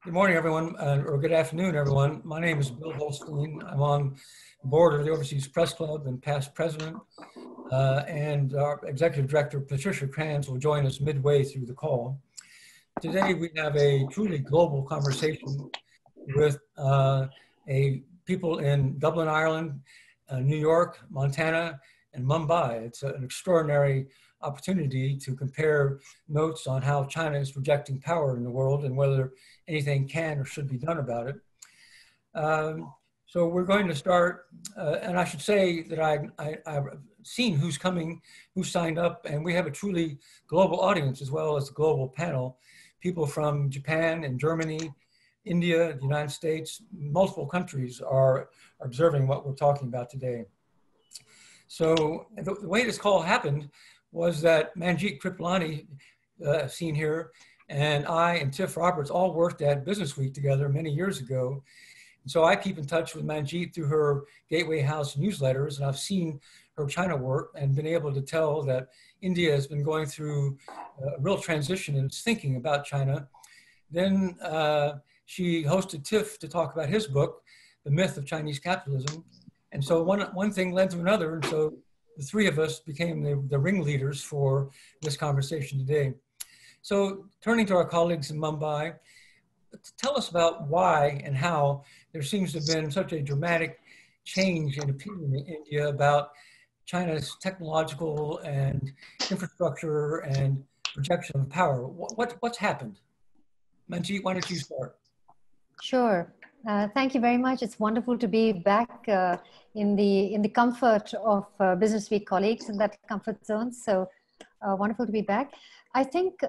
Good morning, everyone, or good afternoon, everyone. My name is Bill Holstein. I'm on the board of the Overseas Press Club and past president, and our executive director, Patricia Kranz, will join us midway through the call. Today, we have a truly global conversation with people in Dublin, Ireland, New York, Montana, and Mumbai. It's an extraordinary opportunity to compare notes on how China is projecting power in the world and whether anything can or should be done about it. So we're going to start, and I should say that I've seen who's coming, who signed up, and we have a truly global audience as well as a global panel. People from Japan and Germany, India, the United States, multiple countries are observing what we're talking about today. So the way this call happened was that Manjeet Kripalani, seen here, and I and Tiff Roberts all worked at Business Week together many years ago. And so I keep in touch with Manjeet through her Gateway House newsletters, and I've seen her China work and been able to tell that India has been going through a real transition in its thinking about China. Then she hosted Tiff to talk about his book, The Myth of Chinese Capitalism. And so one thing led to another, and so the three of us became the ringleaders for this conversation today. So turning to our colleagues in Mumbai, tell us about why and how there seems to have been such a dramatic change in opinion in India about China's technological and infrastructure and projection of power. What's happened? Manjeet, why don't you start? Sure. Thank you very much. It's wonderful to be back in the comfort of Business Week colleagues in that comfort zone. So wonderful to be back. I think,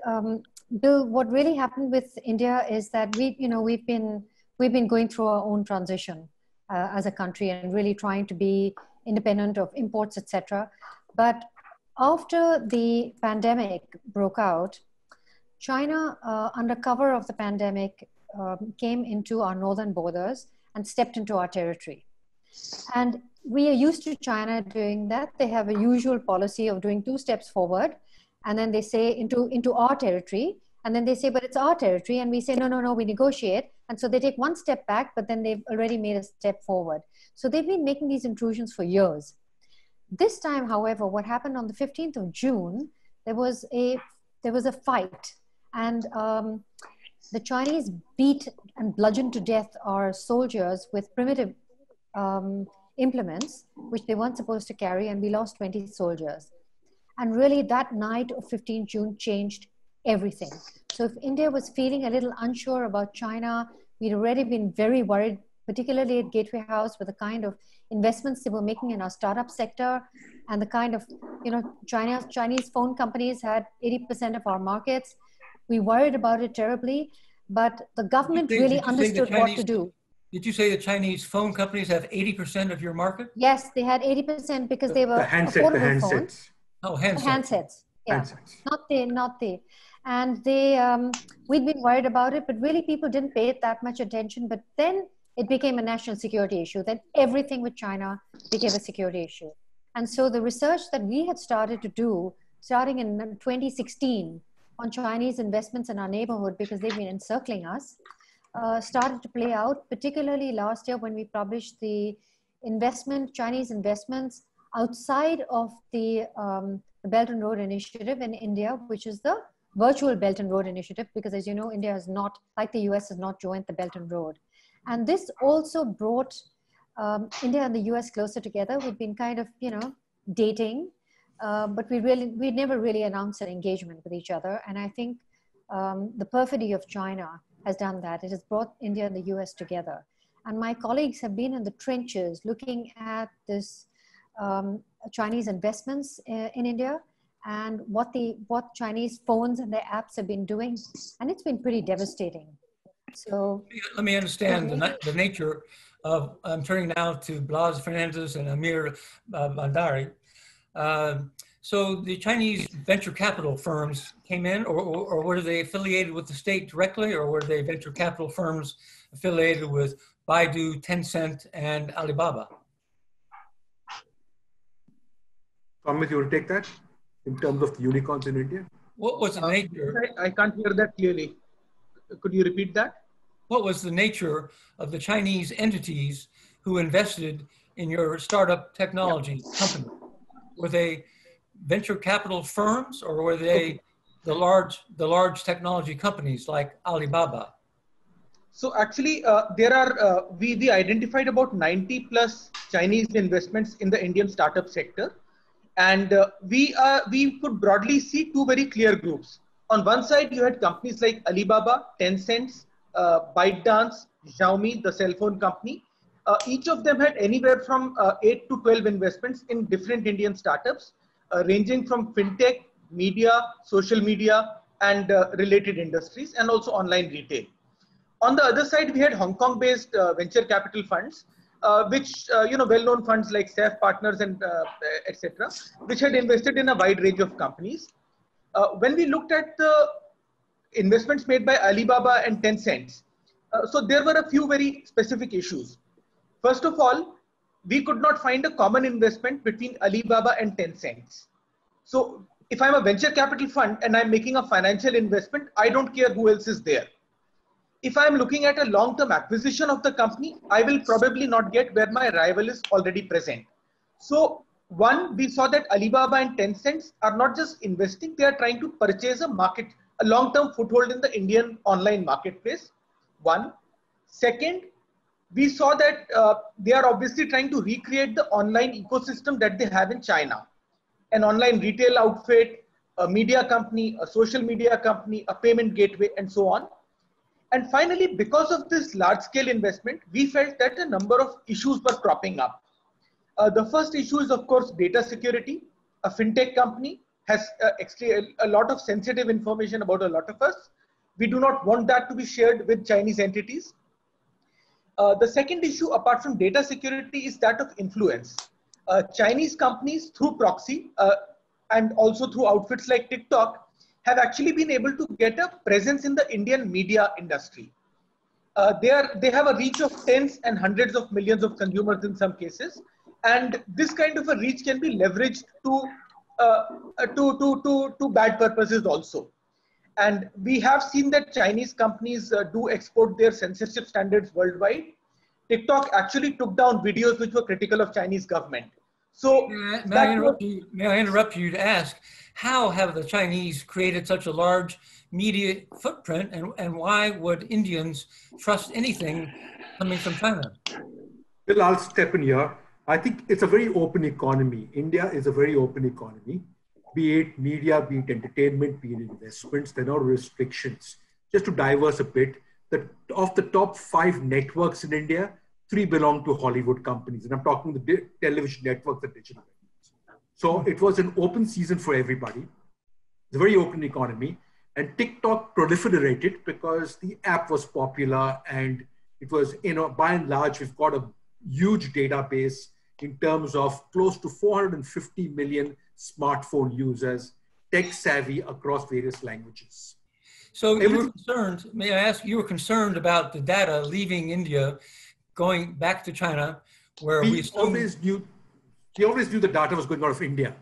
Bill, what really happened with India is that we've been going through our own transition as a country and really trying to be independent of imports, etc. But after the pandemic broke out, China, under cover of the pandemic, came into our northern borders and stepped into our territory. And we are used to China doing that. They have a usual policy of doing 2 steps forward, and then they say into our territory, and then they say, but it's our territory. And we say, no, we negotiate. And so they take 1 step back, but then they've already made a step forward. So they've been making these intrusions for years. This time, however, what happened on the 15th of June, there was a fight. And the Chinese beat and bludgeoned to death our soldiers with primitive implements, which they weren't supposed to carry, and we lost 20 soldiers. And really that night of 15 June changed everything. So if India was feeling a little unsure about China, we'd already been very worried, particularly at Gateway House, with the kind of investments they were making in our startup sector and the kind of, Chinese phone companies had 80% of our markets. We worried about it terribly, but the government really understood what to do. Did you say the Chinese phone companies have 80% of your market? Yes, they had 80% because they were affordable phones. Oh, handsets. Handsets, yeah. Handsets. Not they. And we'd been worried about it, but really people didn't pay it that much attention. But then it became a national security issue. Then everything with China became a security issue. And so the research that we had started to do, starting in 2016, on Chinese investments in our neighborhood, because they've been encircling us, started to play out, particularly last year when we published the Chinese investments outside of the Belt and Road Initiative in India, which is the virtual Belt and Road Initiative, because as you know, India has not, like the US, has not joined the Belt and Road. And this also brought India and the US closer together. We've been kind of, dating, but we never really announced an engagement with each other. And I think the perfidy of China has done that. It has brought India and the US together. And my colleagues have been in the trenches looking at this Chinese investments in India and what Chinese phones and their apps have been doing. And it's been pretty devastating. So let me understand the nature of, I'm turning now to Blaise Fernandes and Amit Bhandari. So the Chinese venture capital firms came in, or were they affiliated with the state directly, or were they venture capital firms affiliated with Baidu, Tencent, and Alibaba? Amit, you will take that in terms of the unicorns in India? What was the nature? I can't hear that clearly. Could you repeat that? what was the nature of the Chinese entities who invested in your startup technology company? Were they venture capital firms, or were they the large technology companies like Alibaba? So actually, we identified about 90 plus Chinese investments in the Indian startup sector, and we could broadly see two very clear groups. On one side, you had companies like Alibaba, Tencent, ByteDance, Xiaomi, the cell phone company. Each of them had anywhere from 8 to 12 investments in different Indian startups, ranging from fintech, media, social media, and related industries, and also online retail. On the other side, we had Hong Kong-based venture capital funds, which well-known funds like SAF Partners and etc., which had invested in a wide range of companies. When we looked at the investments made by Alibaba and Tencent, so there were a few very specific issues. First of all, we could not find a common investment between Alibaba and Tencent. So if I'm a venture capital fund and I'm making a financial investment, I don't care who else is there. If I'm looking at a long-term acquisition of the company, I will probably not get where my rival is already present. So one, we saw that Alibaba and Tencent are not just investing, they are trying to purchase a long-term foothold in the Indian online marketplace. One. Second, we saw that they are obviously trying to recreate the online ecosystem that they have in China. An online retail outfit, a media company, a social media company, a payment gateway, and so on. And finally, because of this large-scale investment, we felt that a number of issues were cropping up. The first issue is, of course, data security. A fintech company has a lot of sensitive information about a lot of us. We do not want that to be shared with Chinese entities. The second issue, apart from data security, is that of influence. Chinese companies, through proxy and also through outfits like TikTok, have actually been able to get a presence in the Indian media industry. They have a reach of tens and hundreds of millions of consumers in some cases, and this kind of a reach can be leveraged to bad purposes also. And we have seen that Chinese companies do export their censorship standards worldwide. TikTok actually took down videos which were critical of Chinese government. So may I interrupt you to ask, how have the Chinese created such a large media footprint, and why would Indians trust anything coming from China? Well, I'll step in here. I think it's a very open economy. India is a very open economy, be it media, be it entertainment, be it investments. There are no restrictions. Just to diverse a bit, of the top 5 networks in India, 3 belong to Hollywood companies. And I'm talking the television networks, the digital networks. So it was an open season for everybody. It's a very open economy. And TikTok proliferated because the app was popular, and it was, by and large, we've got a huge database in terms of close to 450 million smartphone users, tech savvy across various languages. So you were concerned, may I ask, you were concerned about the data leaving India, going back to China, where we always knew the data was going out of India.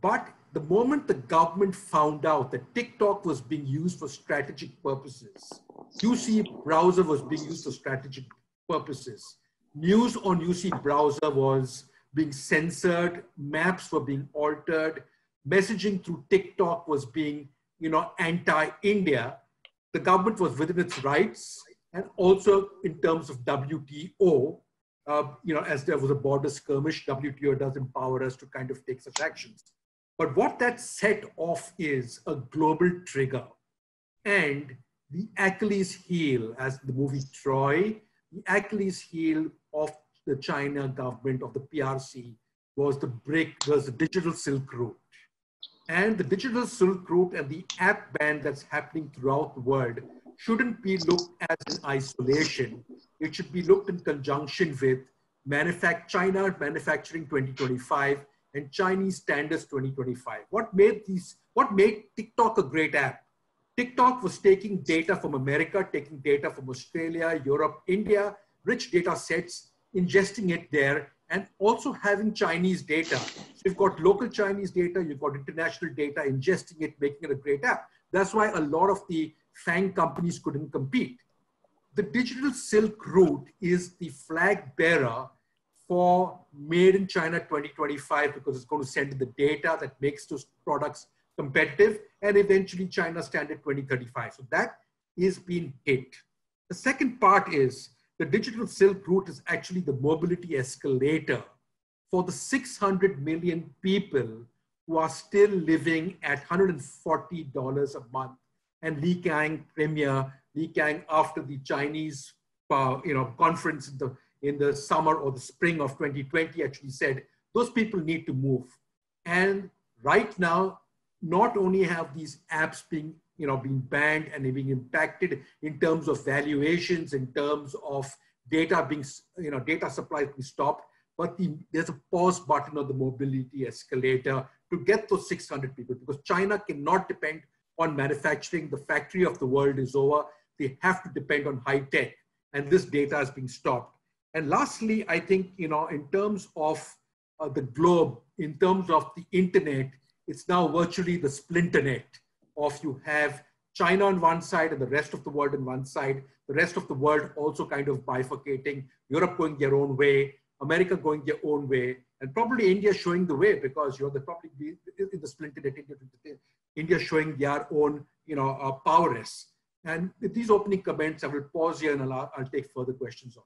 But the moment the government found out that TikTok was being used for strategic purposes, UC browser was being used for strategic purposes, news on UC browser was being censored, maps were being altered, messaging through TikTok was being, anti-India, the government was within its rights. And also in terms of WTO, as there was a border skirmish, WTO does empower us to kind of take such actions. But what that set off is a global trigger. And the Achilles heel, as the movie Troy, the Achilles heel of the China government, of the PRC, was the digital Silk Route. And the digital Silk Route and the app ban that's happening throughout the world shouldn't be looked at in isolation. It should be looked in conjunction with China Manufacturing 2025 and Chinese Standards 2025. What made TikTok a great app? TikTok was taking data from America, taking data from Australia, Europe, India, rich data sets, ingesting it there, and also having Chinese data. So you've got local Chinese data, you've got international data, ingesting it, making it a great app. That's why a lot of the FANG companies couldn't compete. the digital Silk Route is the flag bearer for Made in China 2025 because it's going to send the data that makes those products competitive and eventually China Standard 2035. So that is being hit. The second part is the digital Silk Route is actually the mobility escalator for the 600 million people who are still living at $140 a month and Li Keqiang after the Chinese conference in the summer or the spring of 2020 actually said, those people need to move. And right now, not only have these apps being banned and being impacted in terms of valuations, in terms of data being, data supply being stopped, but there's a pause button on the mobility escalator to get those 600 people because China cannot depend on manufacturing. The factory of the world is over. They have to depend on high tech, and this data is being stopped. And lastly, I think, in terms of the globe, in terms of the internet, it's now virtually the splinternet of you have China on one side and the rest of the world on one side, the rest of the world also kind of bifurcating, Europe going their own way, America going their own way, and probably India showing the way because they'll probably be in the splinternet, India showing their own prowess. And with these opening comments, I will pause here and I'll take further questions on.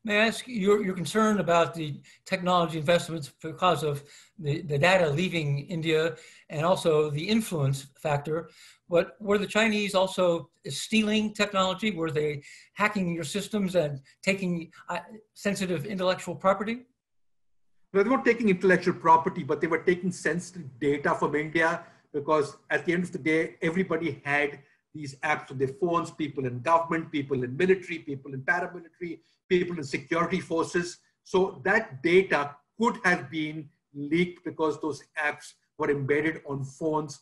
May I ask your concern about the technology investments because of the data leaving India and also the influence factor? But were the Chinese also stealing technology? Were they hacking your systems and taking sensitive intellectual property? No, they weren't taking intellectual property, but they were taking sensitive data from India because at the end of the day, everybody had these apps on their phones, people in government, people in military, people in paramilitary, people in security forces. So that data could have been leaked because those apps were embedded on phones,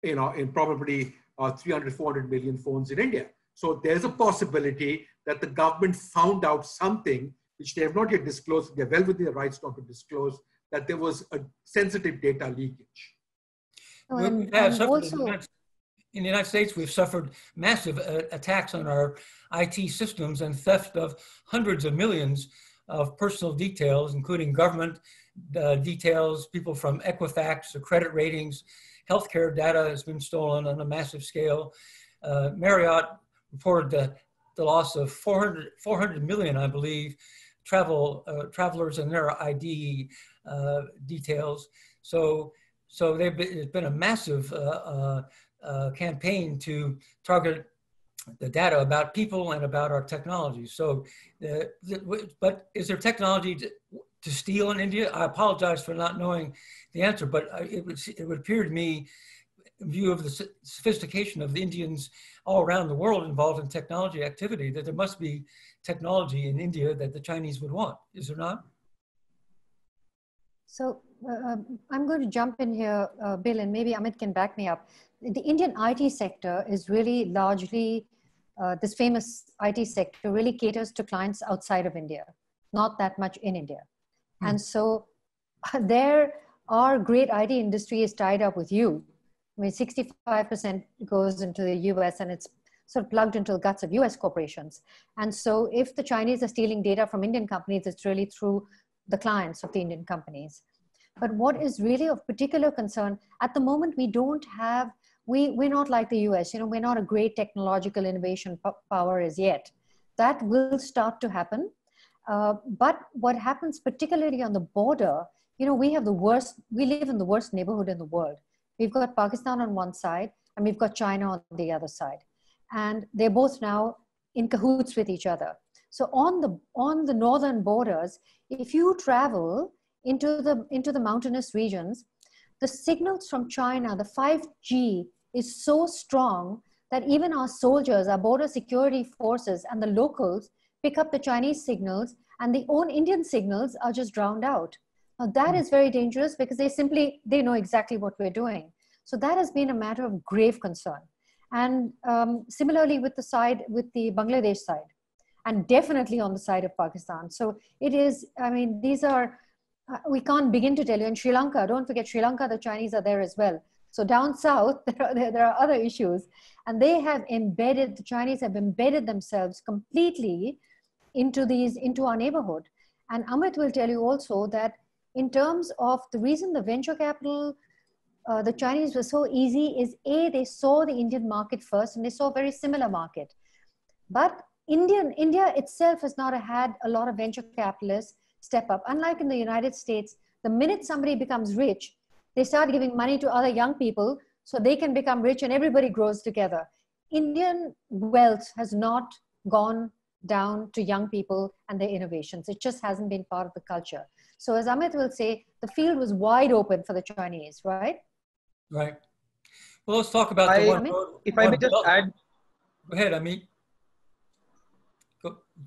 in probably 300, 400 million phones in India. So there's a possibility that the government found out something which they have not yet disclosed. They're well within their rights not to disclose that there was a sensitive data leakage. In the United States, we've suffered massive attacks on our IT systems and theft of hundreds of millions of personal details, including government details, people from Equifax, the credit ratings, healthcare data has been stolen on a massive scale. Marriott reported the loss of 400 million, I believe, travelers and their ID details. So there's been a massive campaign to target the data about people and about our technology. So, but is there technology to steal in India? I apologize for not knowing the answer, but it would appear to me, in view of the sophistication of the Indians all around the world involved in technology activity, that there must be technology in India that the Chinese would want. Is there not? So I'm going to jump in here, Bill, and maybe Amit can back me up. The Indian IT sector is really largely, this famous IT sector really caters to clients outside of India, not that much in India. And so there, our great IT industry is tied up with you. I mean, 65% goes into the US and it's sort of plugged into the guts of US corporations. And so if the Chinese are stealing data from Indian companies, it's really through the clients of the Indian companies. But what is really of particular concern, at the moment we don't have, we're not like the US, we're not a great technological innovation power as yet. That will start to happen. But what happens particularly on the border, we live in the worst neighborhood in the world. We've got Pakistan on one side and we've got China on the other side. And they're both now in cahoots with each other. So on the northern borders, if you travel into the mountainous regions, the signals from China, the 5G is so strong that even our soldiers, our border security forces and the locals pick up the Chinese signals and the own Indian signals are just drowned out. Now that is very dangerous because they know exactly what we're doing. So that has been a matter of grave concern. And similarly with the Bangladesh side, and definitely on the side of Pakistan. So it is, these are, we can't begin to tell you. In Sri Lanka, don't forget Sri Lanka, the Chinese are there as well. So down south, there are other issues. And they have embedded, the Chinese have embedded themselves completely into our neighborhood. And Amit will tell you also that in terms of the reason the venture capital, the Chinese were so easy is they saw the Indian market first, and they saw a very similar market. But India itself has not had a lot of venture capitalists step up. Unlike in the United States, the minute somebody becomes rich, they start giving money to other young people so they can become rich and everybody grows together. Indian wealth has not gone down to young people and their innovations. It just hasn't been part of the culture. So as Amit will say, the field was wide open for the Chinese, right? Right. Well, let's talk about the one. If I may just add. Go ahead, Amit.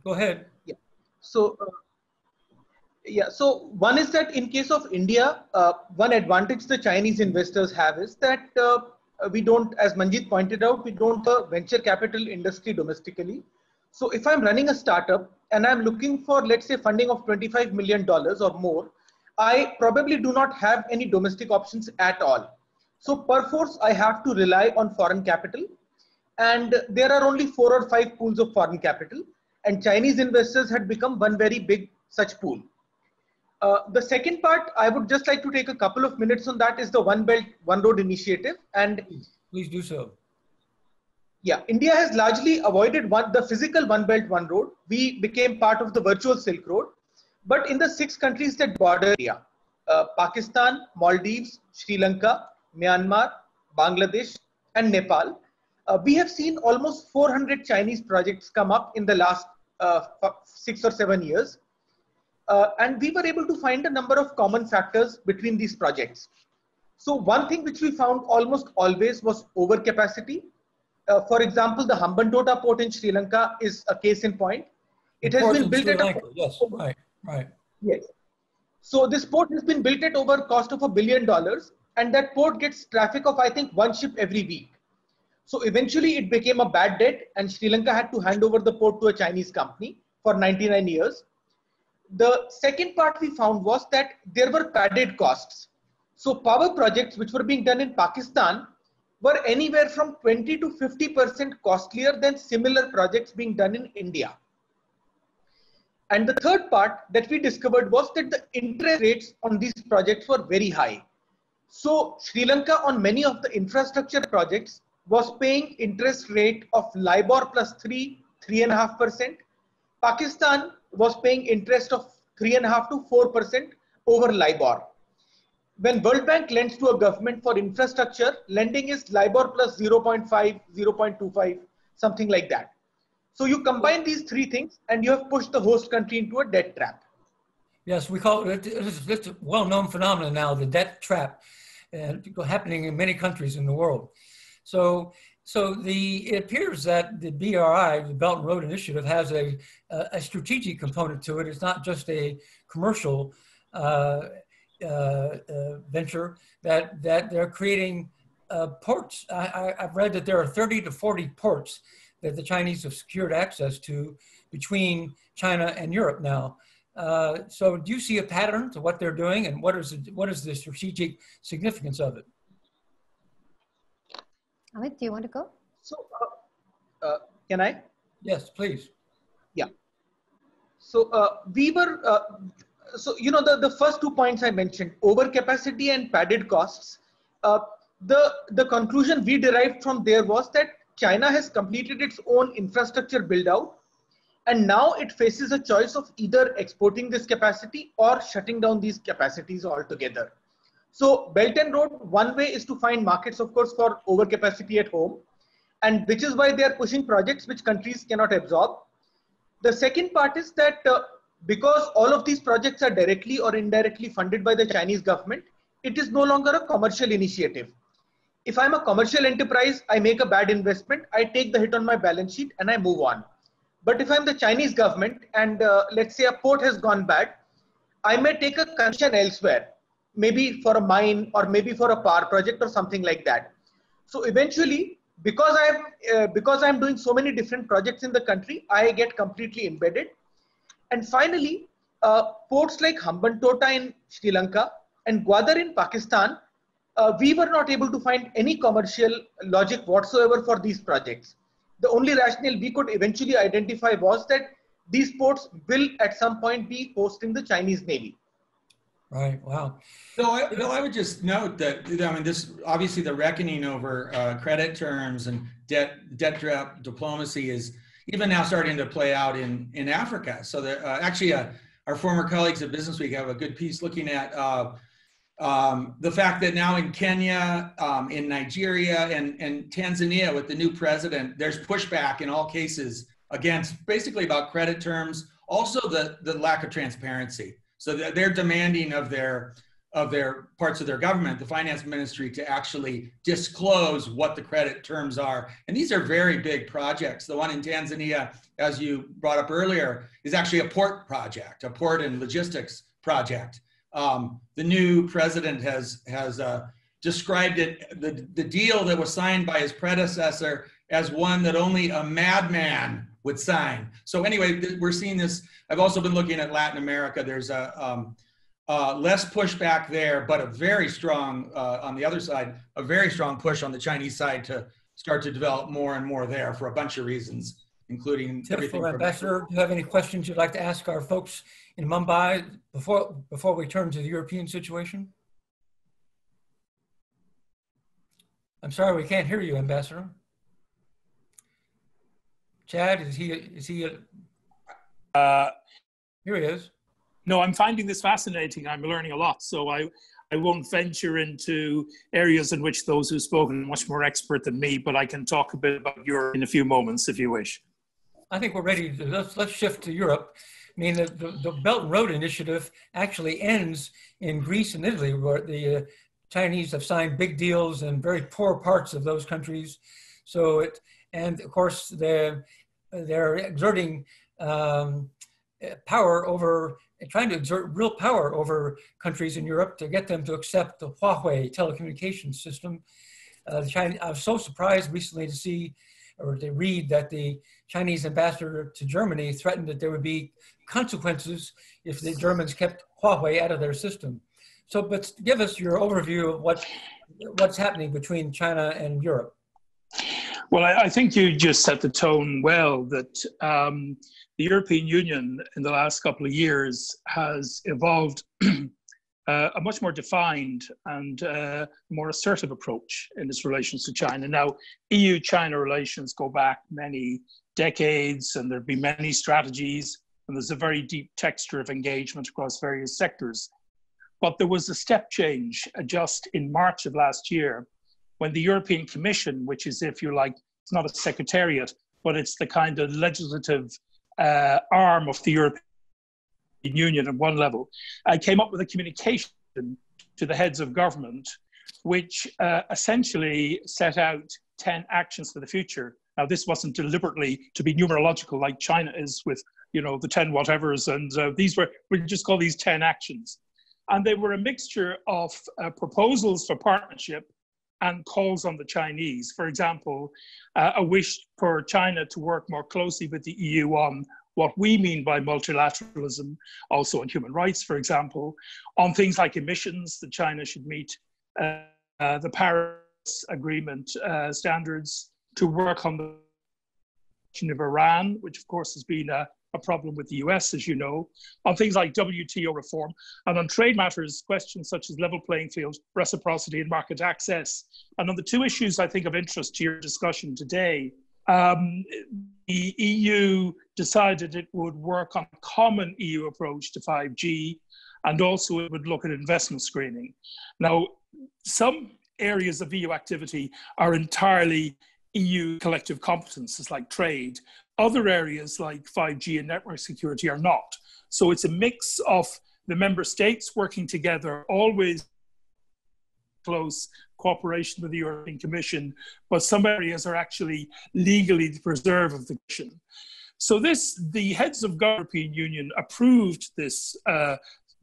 Go ahead. Yeah. So, so one is that in case of India, one advantage the Chinese investors have is that we don't, as Manjeet pointed out, we don't have a venture capital industry domestically. So if I'm running a startup and I'm looking for, let's say, funding of $25 million or more, I probably do not have any domestic options at all. So perforce, I have to rely on foreign capital. And there are only 4 or 5 pools of foreign capital. And Chinese investors had become one very big such pool. The second part, I would just like to take a couple of minutes on that, is the One Belt, One Road initiative. And please do so. Yeah, India has largely avoided the physical One Belt, One Road. We became part of the virtual Silk Road. But in the 6 countries that border India, Pakistan, Maldives, Sri Lanka, Myanmar, Bangladesh, and Nepal, we have seen almost 400 Chinese projects come up in the last 6 or 7 years. And we were able to find a number of common factors between these projects. So one thing which we found almost always was overcapacity. For example, the Hambantota port in Sri Lanka is a case in point. It has been built at yes, right. Yes. So this port has been built at over cost of $1 billion, and that port gets traffic of, I think, 1 ship every week. So eventually it became a bad debt, and Sri Lanka had to hand over the port to a Chinese company for 99 years. The second part we found was that there were padded costs. So power projects which were being done in Pakistan were anywhere from 20 to 50% costlier than similar projects being done in India. And the third part that we discovered was that the interest rates on these projects were very high. So Sri Lanka on many of the infrastructure projects was paying interest rate of LIBOR plus 3.5%. Pakistan was paying interest of 3.5 to 4% over LIBOR. When World Bank lends to a government for infrastructure, lending is LIBOR plus 0.5, 0.25, something like that. So you combine these 3 things and you have pushed the host country into a debt trap. Yes, we call it, it's a well-known phenomenon now, the debt trap, happening in many countries in the world. So it appears that the BRI, the Belt and Road Initiative, has a strategic component to it. It's not just a commercial venture, that they're creating ports. I've read that there are 30 to 40 ports that the Chinese have secured access to between China and Europe now. So do you see a pattern to what they're doing, and what is the strategic significance of it? Amit, do you want to go? So, can I? Yes, please. Yeah. So we were, so you know, the first 2 points I mentioned, overcapacity and padded costs. The conclusion we derived from there was that China has completed its own infrastructure build out, and now it faces a choice of either exporting this capacity or shutting down these capacities altogether. So Belt and Road, one way is to find markets, of course, for overcapacity at home, and which is why they are pushing projects which countries cannot absorb. The second part is that because all of these projects are directly or indirectly funded by the Chinese government, it is no longer a commercial initiative. If I'm a commercial enterprise, I make a bad investment, I take the hit on my balance sheet and I move on. But if I'm the Chinese government and let's say a port has gone bad, I may take a concession elsewhere, maybe for a mine or maybe for a power project or something like that. So eventually, because I'm doing so many different projects in the country, I get completely embedded. And finally, ports like Hambantota in Sri Lanka and Gwadar in Pakistan we were not able to find any commercial logic whatsoever for these projects. The only rationale we could eventually identify was that these ports will at some point be hosting the Chinese Navy. Right. Wow. So I would just note that, I mean, this obviously the reckoning over credit terms and debt diplomacy is even now starting to play out in Africa. So that actually our former colleagues at Business Week have a good piece looking at the fact that now in Kenya, in Nigeria, and Tanzania with the new president, there's pushback in all cases against basically about credit terms, also the lack of transparency. So they're demanding of their parts of their government, the finance ministry, to actually disclose what the credit terms are. And these are very big projects. The one in Tanzania, as you brought up earlier, is actually a port project, a port and logistics project. The new president has described it, the deal that was signed by his predecessor, as one that only a madman would sign. So anyway, we're seeing this. I've also been looking at Latin America. There's less pushback there, but a very strong, on the other side, a very strong push on the Chinese side to start to develop more and more there for a bunch of reasons, including everything. Ambassador, do you have any questions you'd like to ask our folks in Mumbai before we turn to the European situation? I'm sorry, we can't hear you, Ambassador. Chad, is he? Here he is. No, I'm finding this fascinating. I'm learning a lot. So I won't venture into areas in which those who've spoken are much more expert than me, but I can talk a bit about Europe in a few moments if you wish. I think we're ready to, let's shift to Europe. I mean, the Belt and Road Initiative actually ends in Greece and Italy, where the Chinese have signed big deals in very poor parts of those countries. So and of course, they're exerting power over, trying to exert real power over countries in Europe to get them to accept the Huawei telecommunications system. I was so surprised recently to see, or to read, that the Chinese ambassador to Germany threatened that there would be consequences if the Germans kept Huawei out of their system. So, but give us your overview of what's happening between China and Europe. Well, I think you just set the tone well, that the European Union in the last couple of years has evolved a much more defined and more assertive approach in its relations to China. Now, EU-China relations go back many decades, and there have been many strategies, and there's a very deep texture of engagement across various sectors. But there was a step change just in March of last year, when the European Commission, which is, if you like, it's not a secretariat, but it's the kind of legislative arm of the European Union at one level, came up with a communication to the heads of government, which essentially set out 10 actions for the future. Now, this wasn't deliberately to be numerological like China is with, you know, the 10 whatevers, and we just call these 10 actions. And they were a mixture of proposals for partnership and calls on the Chinese. For example, a wish for China to work more closely with the EU on what we mean by multilateralism, also on human rights, for example, on things like emissions, that China should meet the Paris Agreement standards, to work on the question of Iran, which of course has been a problem with the US, as you know, on things like WTO reform, and on trade matters, questions such as level playing field, reciprocity, and market access. And on the two issues I think of interest to your discussion today, the EU decided it would work on a common EU approach to 5G, and also it would look at investment screening. Now, some areas of EU activity are entirely EU collective competences, like trade. Other areas like 5G and network security are not. So it's a mix of the member states working together, always close cooperation with the European Commission, but some areas are actually legally the preserve of the Commission. So the heads of the European Union approved this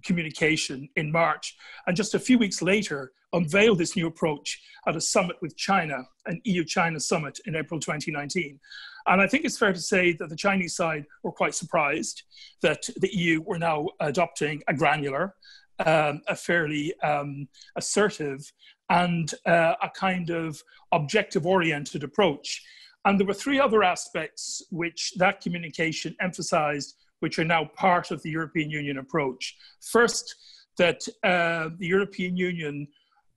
communication in March, and just a few weeks later unveiled this new approach at a summit with China, an EU-China summit in April 2019. And I think it's fair to say that the Chinese side were quite surprised that the EU were now adopting a granular a fairly assertive and a kind of objective-oriented approach. And there were three other aspects which that communication emphasized, which are now part of the European Union approach. First, that the European Union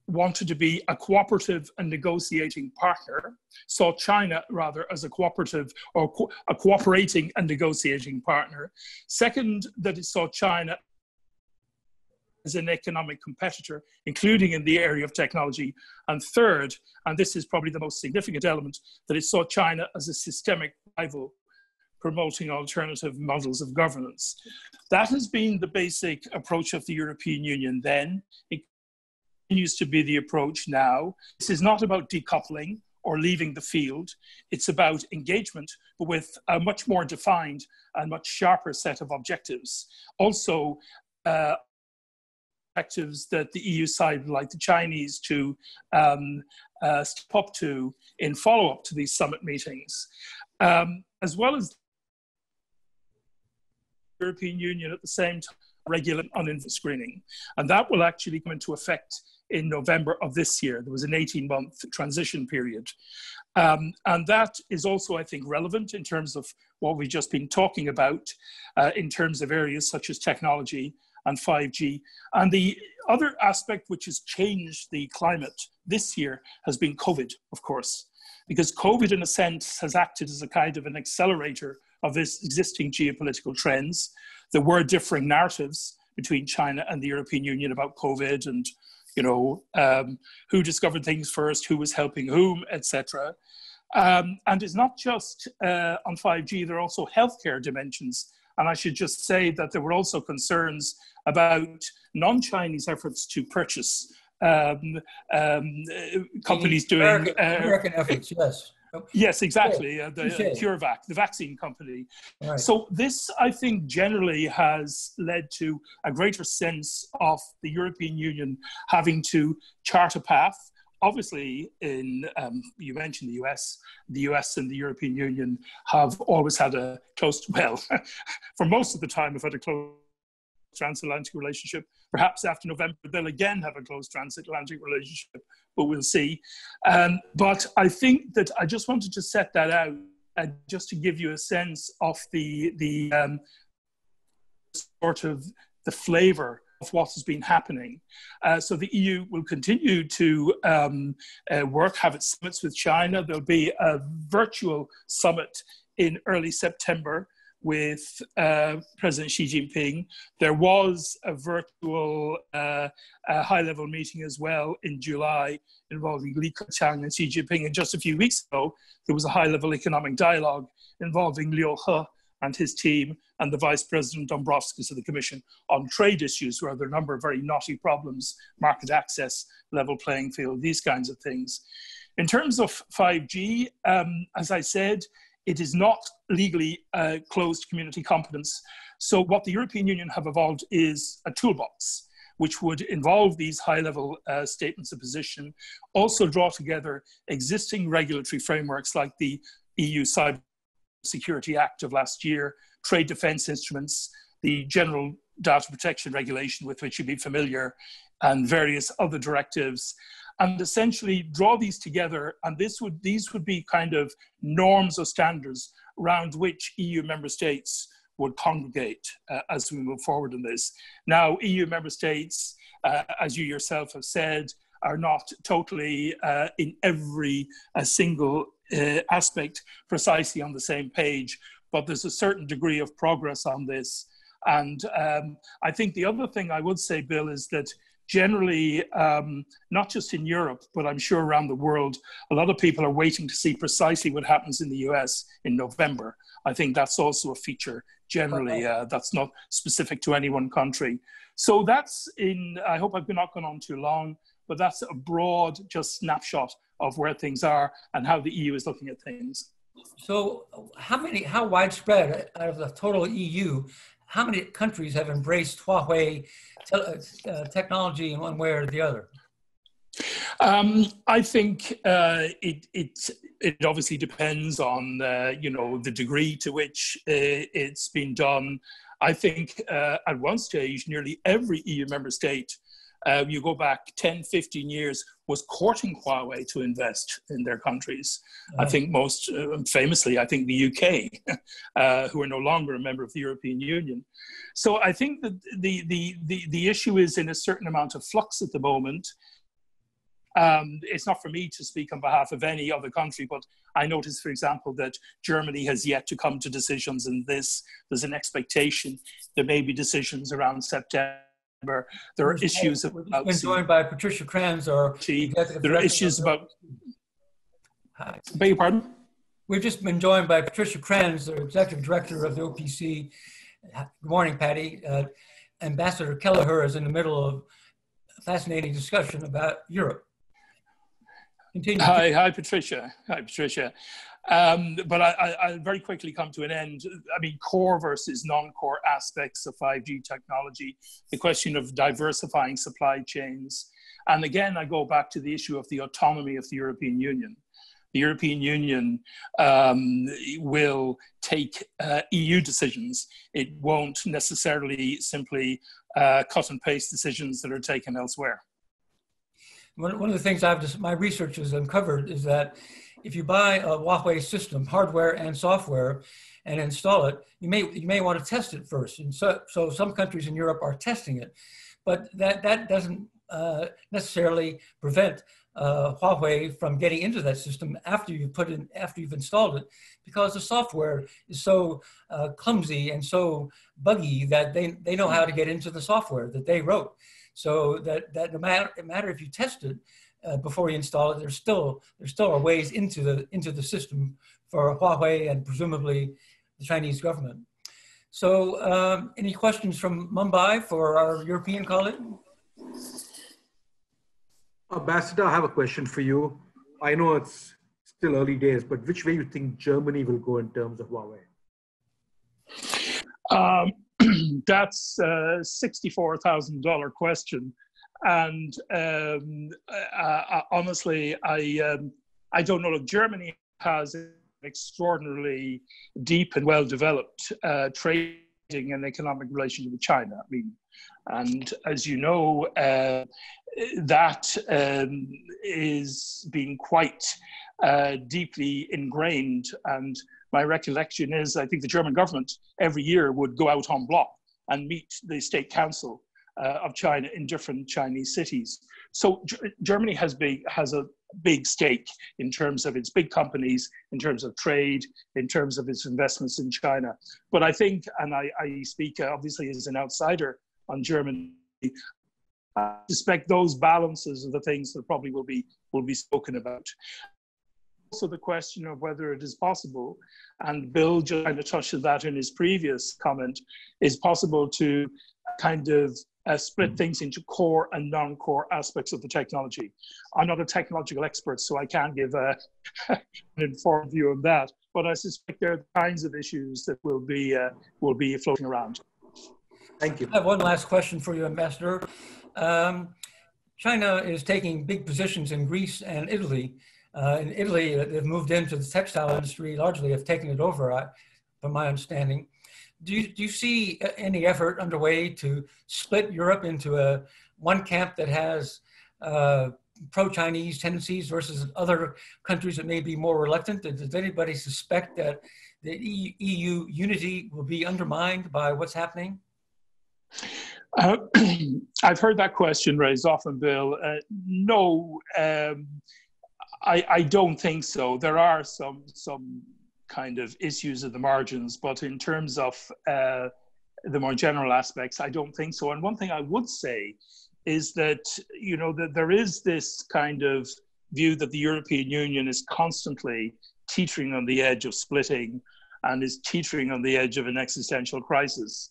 wanted to be a cooperative and negotiating partner, saw China rather as a cooperative or a cooperating and negotiating partner. Second, that it saw China as an economic competitor, including in the area of technology. And third, and this is probably the most significant element, that it saw China as a systemic rival, promoting alternative models of governance. That has been the basic approach of the European Union then. It continues to be the approach now. This is not about decoupling or leaving the field. It's about engagement, but with a much more defined and much sharper set of objectives. Also, objectives that the EU side would like the Chinese to step up to in follow-up to these summit meetings, as well as the European Union at the same time regulate uninvited screening. And that will actually come into effect in November of this year. There was an 18-month transition period. And that is also, I think, relevant in terms of what we've just been talking about in terms of areas such as technology and 5G. And the other aspect which has changed the climate this year has been COVID, of course, because COVID, in a sense, has acted as a kind of an accelerator of this existing geopolitical trends. There were differing narratives between China and the European Union about COVID and, you know, who discovered things first, who was helping whom, etc. And it's not just on 5G, there are also healthcare dimensions. And I should just say that there were also concerns about non-Chinese efforts to purchase companies doing... American efforts, yes. Yes, exactly. The CureVac, the vaccine company. Right. So this, I think, generally has led to a greater sense of the European Union having to chart a path. Obviously, in you mentioned the US and the European Union have always had a close, well, for most of the time have had a close transatlantic relationship. Perhaps after November, they'll again have a close transatlantic relationship, but we'll see. But I think that I just wanted to set that out just to give you a sense of the sort of the flavor of what has been happening. So the EU will continue to work, have its summits with China. There'll be a virtual summit in early September with President Xi Jinping. There was a virtual high-level meeting as well in July involving Li Keqiang and Xi Jinping. And just a few weeks ago, there was a high-level economic dialogue involving Liu He and his team and the Vice President Dombrovskis of the Commission on trade issues, where there are a number of very knotty problems, market access, level playing field, these kinds of things. In terms of 5G, as I said, it is not legally closed community competence. So what the European Union have evolved is a toolbox, which would involve these high-level statements of position, also draw together existing regulatory frameworks like the EU Cyber Security Act of last year, trade defense instruments, the General Data Protection Regulation with which you'd be familiar, and various other directives, and essentially draw these together. And these would be kind of norms or standards around which EU member states would congregate as we move forward in this. Now, EU member states, as you yourself have said, are not totally in every single aspect precisely on the same page, but there's a certain degree of progress on this. And I think the other thing I would say, Bill, is that generally, not just in Europe, but I'm sure around the world, a lot of people are waiting to see precisely what happens in the US in November. I think that's also a feature generally, that's not specific to any one country. So that's I hope I've not gone on too long, but that's a broad just snapshot of where things are and how the EU is looking at things. So how widespread out of the total EU, how many countries have embraced Huawei technology in one way or the other? I think it obviously depends on the degree to which it's been done. I think at one stage, nearly every EU member state, you go back 10, 15 years, was courting Huawei to invest in their countries. I think most famously, I think the UK, who are no longer a member of the European Union. So I think that the issue is in a certain amount of flux at the moment. It's not for me to speak on behalf of any other country, but I notice, for example, that Germany has yet to come to decisions in this. There's an expectation there may be decisions around September. There are issues about... We've been joined by Patricia Kranz, or... There are issues about... Beg your pardon? We've just been joined by Patricia Kranz, the Executive Director of the OPC. Good morning, Patty. Ambassador Kelleher is in the middle of a fascinating discussion about Europe. Continue. Hi, Patricia. Hi, Patricia. But I'll very quickly come to an end. I mean, core versus non-core aspects of 5G technology, the question of diversifying supply chains. And again, I go back to the issue of the autonomy of the European Union. The European Union will take EU decisions. It won't necessarily simply cut and paste decisions that are taken elsewhere. One of the things my research has uncovered is that if you buy a Huawei system, hardware and software, and install it, you may want to test it first. And so some countries in Europe are testing it, but that doesn't necessarily prevent Huawei from getting into that system after you've installed it, because the software is so clumsy and so buggy that they know how to get into the software that they wrote. So that no matter if you test it before you install it, there still are ways into the system for Huawei and presumably the Chinese government. So any questions from Mumbai for our European colleague? Ambassador, I have a question for you. I know it's still early days, but which way you think Germany will go in terms of Huawei? That's a $64,000 question. And honestly, I don't know. Look, Germany has an extraordinarily deep and well-developed trading and economic relationship with China. I mean, and as you know, that is being quite deeply ingrained. And my recollection is, I think the German government every year would go out en bloc and meet the State Council of China in different Chinese cities. So Germany has a big stake in terms of its big companies, in terms of trade, in terms of its investments in China. But I think, and I speak obviously as an outsider on Germany, I suspect those balances are the things that probably will be spoken about. Also the question of whether it is possible, and Bill just kind of touched on that in his previous comment, is possible to kind of split things into core and non-core aspects of the technology. I'm not a technological expert, so I can't give an informed view on that, but I suspect there are the kinds of issues that will be floating around. Thank you. I have one last question for you, Ambassador. China is taking big positions in Greece and Italy. In Italy, they've moved into the textile industry, largely have taken it over, from my understanding. Do you see any effort underway to split Europe into one camp that has pro-Chinese tendencies versus other countries that may be more reluctant? Does anybody suspect that the EU unity will be undermined by what's happening? I've heard that question raised often, Bill. No, I don't think so. There are some kind of issues at the margins, but in terms of the more general aspects, I don't think so. And one thing I would say is that, you know, that there is this kind of view that the European Union is constantly teetering on the edge of splitting and is teetering on the edge of an existential crisis.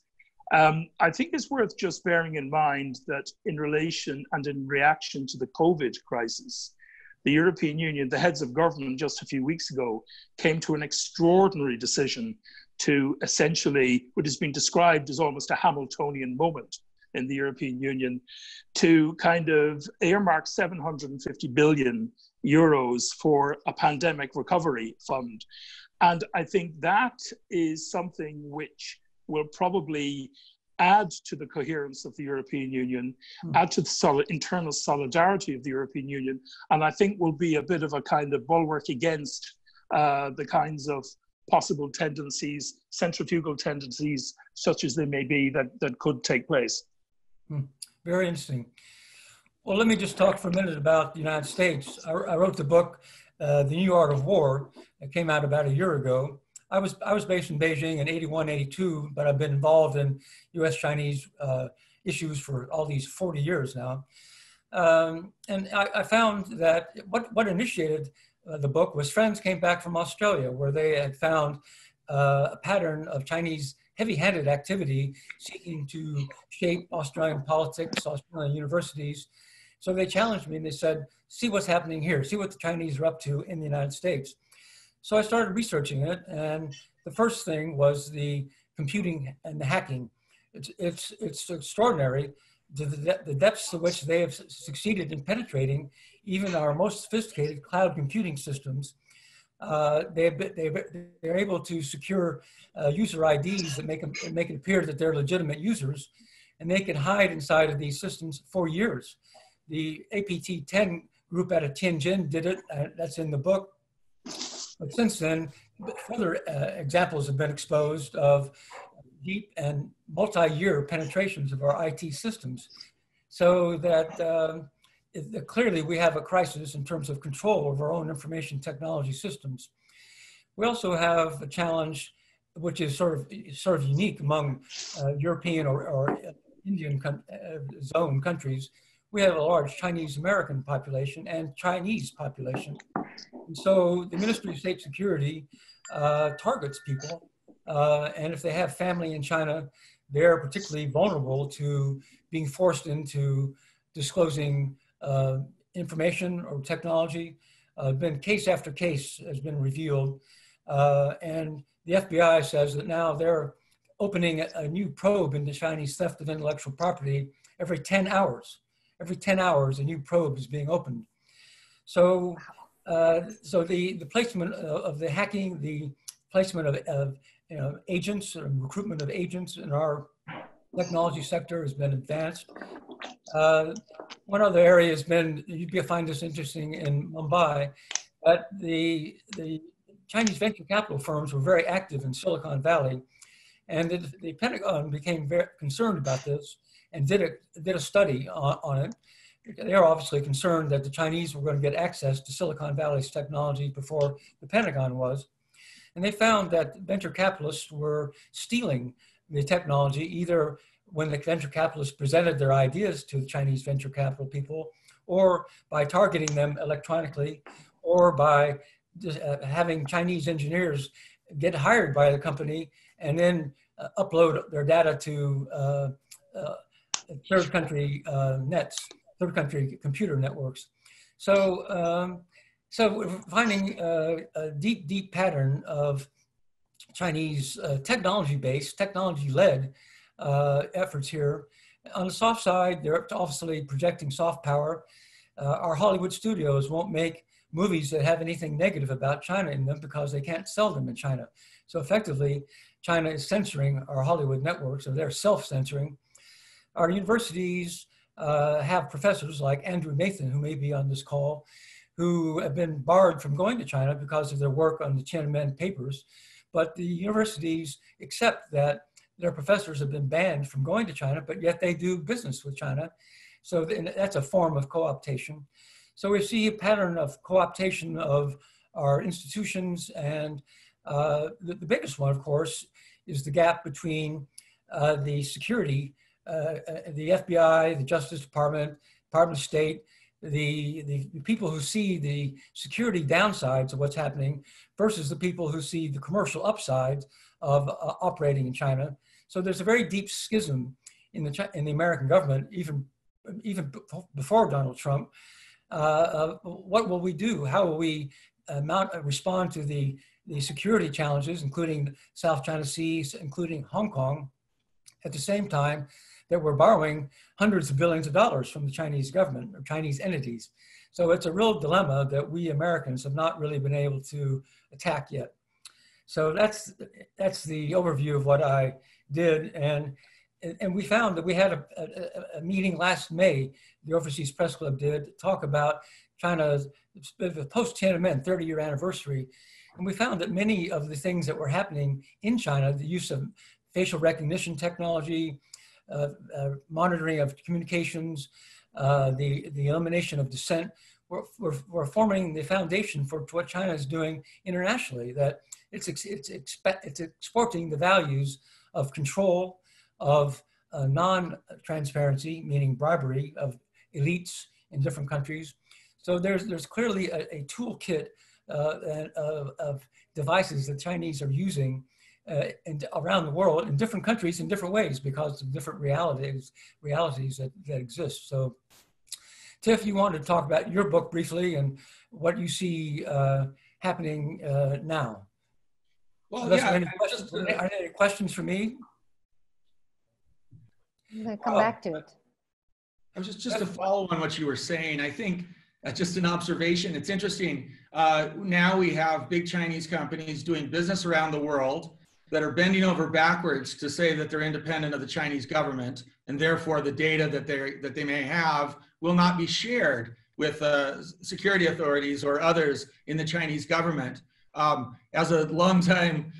I think it's worth just bearing in mind that in relation and in reaction to the COVID crisis, the European Union, the heads of government just a few weeks ago, came to an extraordinary decision to essentially, what has been described as almost a Hamiltonian moment, in the European Union to kind of earmark 750 billion euros for a pandemic recovery fund. And I think that is something which will probably add to the coherence of the European Union, add to the internal solidarity of the European Union, and I think will be a bit of a kind of bulwark against the kinds of possible tendencies, centrifugal tendencies, such as they may be, that could take place. Very interesting. Well, let me just talk for a minute about the United States. I wrote the book, The New Art of War. It came out about a year ago. I was based in Beijing in 81, 82, but I've been involved in US-Chinese issues for all these 40 years now. And I found that what initiated the book was friends came back from Australia, where they had found a pattern of Chinese heavy-handed activity seeking to shape Australian politics, Australian universities. So they challenged me and they said, see what's happening here, see what the Chinese are up to in the United States. So I started researching it, and the first thing was the computing and the hacking. It's extraordinary the depths to which they have succeeded in penetrating even our most sophisticated cloud computing systems. They're able to secure user IDs that make it appear that they're legitimate users, and they can hide inside of these systems for years. The APT-10 group out of Tianjin did it. That's in the book. But since then, further examples have been exposed of deep and multi-year penetrations of our IT systems, so that clearly we have a crisis in terms of control of our own information technology systems. We also have a challenge which is sort of unique among European or Indian zone countries. We have a large Chinese American population and Chinese population. And so the Ministry of State Security targets people, and if they have family in China, they're particularly vulnerable to being forced into disclosing information or technology. Been case after case has been revealed, and the FBI says that now they're opening a new probe into Chinese theft of intellectual property every 10 hours. Every 10 hours, a new probe is being opened. So, so the placement of the hacking, the placement of agents and recruitment of agents in our technology sector has been advanced. One other area has been, you'd find this interesting in Mumbai, that the Chinese venture capital firms were very active in Silicon Valley, and the Pentagon became very concerned about this and did a study on it. They are obviously concerned that the Chinese were going to get access to Silicon Valley's technology before the Pentagon was. And they found that venture capitalists were stealing the technology either when the venture capitalists presented their ideas to the Chinese venture capital people, or by targeting them electronically, or by just, having Chinese engineers get hired by the company and then upload their data to third country nets, third country computer networks. So, so we're finding a deep pattern of Chinese technology-based, technology-led efforts here. On the soft side, they're obviously projecting soft power. Our Hollywood studios won't make movies that have anything negative about China in them because they can't sell them in China. So effectively, China is censoring our Hollywood networks, or they're self-censoring. Our universities have professors like Andrew Nathan, who may be on this call, who have been barred from going to China because of their work on the Tiananmen papers. But the universities accept that their professors have been banned from going to China, but yet they do business with China. So that's a form of co-optation. So we see a pattern of co-optation of our institutions, and the biggest one, of course, is the gap between the security, the FBI, the Justice Department, Department of State, the people who see the security downsides of what's happening versus the people who see the commercial upsides of operating in China. So there's a very deep schism in the American government, even before Donald Trump. What will we do? How will we respond to the security challenges, including South China Sea, including Hong Kong, at the same time that we're borrowing hundreds of billions of dollars from the Chinese government or Chinese entities. So it's a real dilemma that we Americans have not really been able to attack yet. So that's the overview of what I did. And we found that we had a meeting last May, the Overseas Press Club did, to talk about China's post-Tiananmen 30-year anniversary. And we found that many of the things that were happening in China, the use of facial recognition technology, monitoring of communications, the elimination of dissent, were forming the foundation for what China is doing internationally, that it's exporting the values of control, of non-transparency, meaning bribery of elites in different countries. So there's clearly a toolkit of devices that Chinese are using around the world in different countries in different ways because of different realities that exist. So Tiff, you wanted to talk about your book briefly and what you see happening now. Well, are there any questions for me? I'm going to come back to it. I was just to follow on what you were saying. I think just an observation. It's interesting. Now we have big Chinese companies doing business around the world that are bending over backwards to say that they're independent of the Chinese government, and therefore the data that they may have will not be shared with security authorities or others in the Chinese government. As a longtime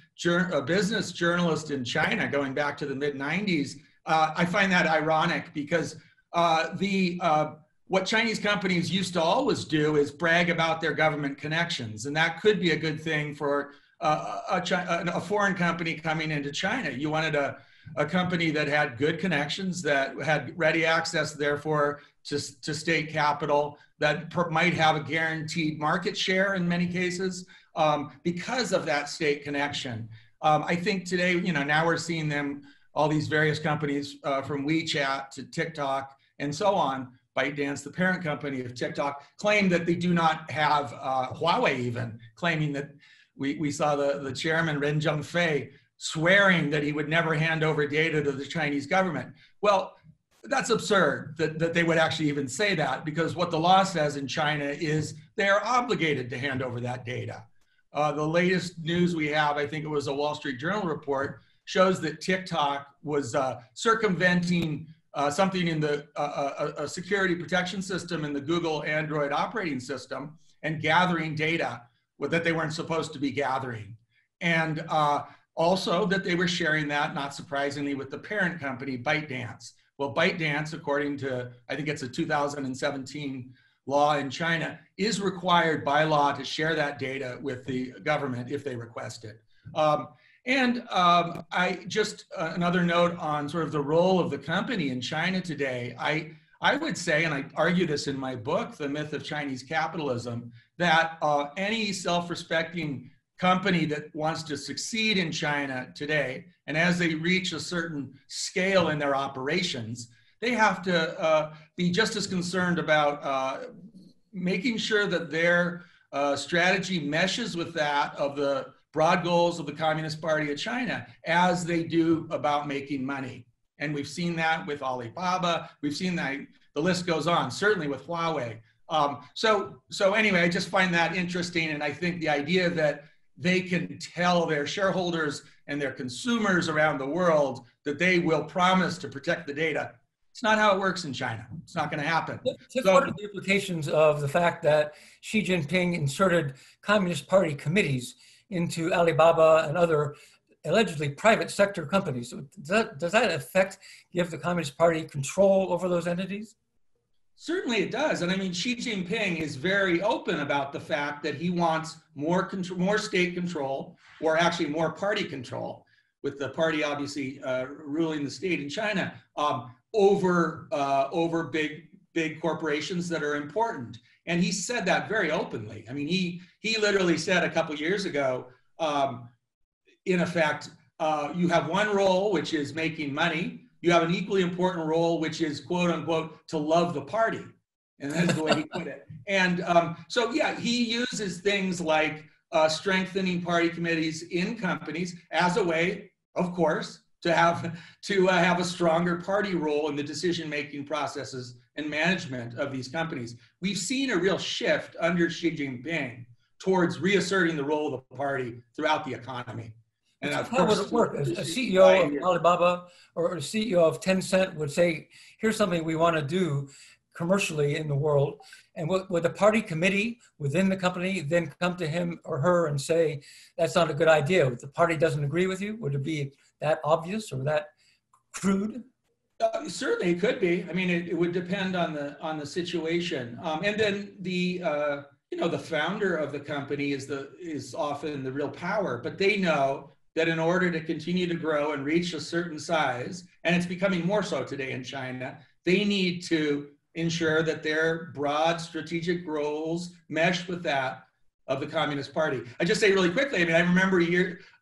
business journalist in China, going back to the mid-90s, I find that ironic because what Chinese companies used to always do is brag about their government connections, and that could be a good thing for a foreign company coming into China. You wanted a company that had good connections, that had ready access, therefore, to state capital, that might have a guaranteed market share in many cases because of that state connection. I think today, now we're seeing them, all these various companies from WeChat to TikTok and so on, ByteDance, the parent company of TikTok, claim that they do not have Huawei, even claiming that we saw the chairman, Ren Zhengfei, swearing that he would never hand over data to the Chinese government. Well, that's absurd that they would actually even say that, because what the law says in China is they are obligated to hand over that data. The latest news we have, I think it was a Wall Street Journal report, shows that TikTok was circumventing something in a security protection system in the Google Android operating system and gathering data that they weren't supposed to be gathering. And also that they were sharing that, not surprisingly, with the parent company, ByteDance. Well, ByteDance, according to, I think it's a 2017 law in China, is required by law to share that data with the government if they request it. Another note on sort of the role of the company in China today. I would say, and I argue this in my book, The Myth of Chinese Capitalism, that any self-respecting company that wants to succeed in China today, and as they reach a certain scale in their operations, they have to be just as concerned about making sure that their strategy meshes with that of the broad goals of the Communist Party of China as they do about making money. And we've seen that with Alibaba. We've seen that, the list goes on, certainly with Huawei. So anyway, I just find that interesting. And I think the idea that they can tell their shareholders and their consumers around the world that they will promise to protect the data, it's not how it works in China. It's not going to happen. So, what are the implications of the fact that Xi Jinping inserted Communist Party committees into Alibaba and other allegedly private sector companies? Does that effect give the Communist Party control over those entities? Certainly it does. And I mean, Xi Jinping is very open about the fact that he wants more state control, or actually more party control, with the party obviously ruling the state in China, over big corporations that are important. And he said that very openly. I mean, he literally said a couple years ago, in effect, you have one role, which is making money. You have an equally important role, which is, quote unquote, to love the party. And that's the way he put it. And so, yeah, he uses things like strengthening party committees in companies as a way, of course, to have a stronger party role in the decision-making processes and management of these companies. We've seen a real shift under Xi Jinping towards reasserting the role of the party throughout the economy. And of how course, would it work? A CEO of Alibaba or a CEO of Tencent would say, here's something we want to do commercially in the world. And would the party committee within the company then come to him or her and say, that's not a good idea? If the party doesn't agree with you, would it be that obvious or that crude? Certainly it could be. I mean, it would depend on the situation. And then the founder of the company is often the real power, but they know that in order to continue to grow and reach a certain size, and it's becoming more so today in China, they need to ensure that their broad strategic goals mesh with that of the Communist Party. I just say really quickly, I mean, I remember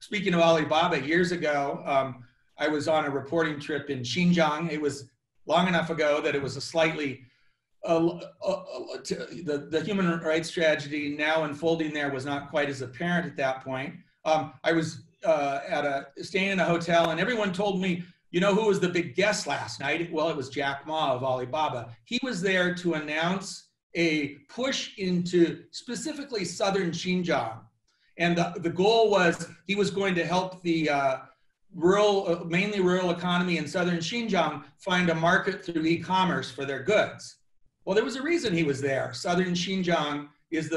speaking of Alibaba years ago, I was on a reporting trip in Xinjiang. It was long enough ago that it was a slightly, the human rights tragedy now unfolding there was not quite as apparent at that point. I was staying in a hotel, and everyone told me, you know who was the big guest last night? Well, it was Jack Ma of Alibaba. He was there to announce a push into specifically southern Xinjiang. And the goal was he was going to help the mainly rural economy in southern Xinjiang find a market through e-commerce for their goods. Well, there was a reason he was there. Southern Xinjiang is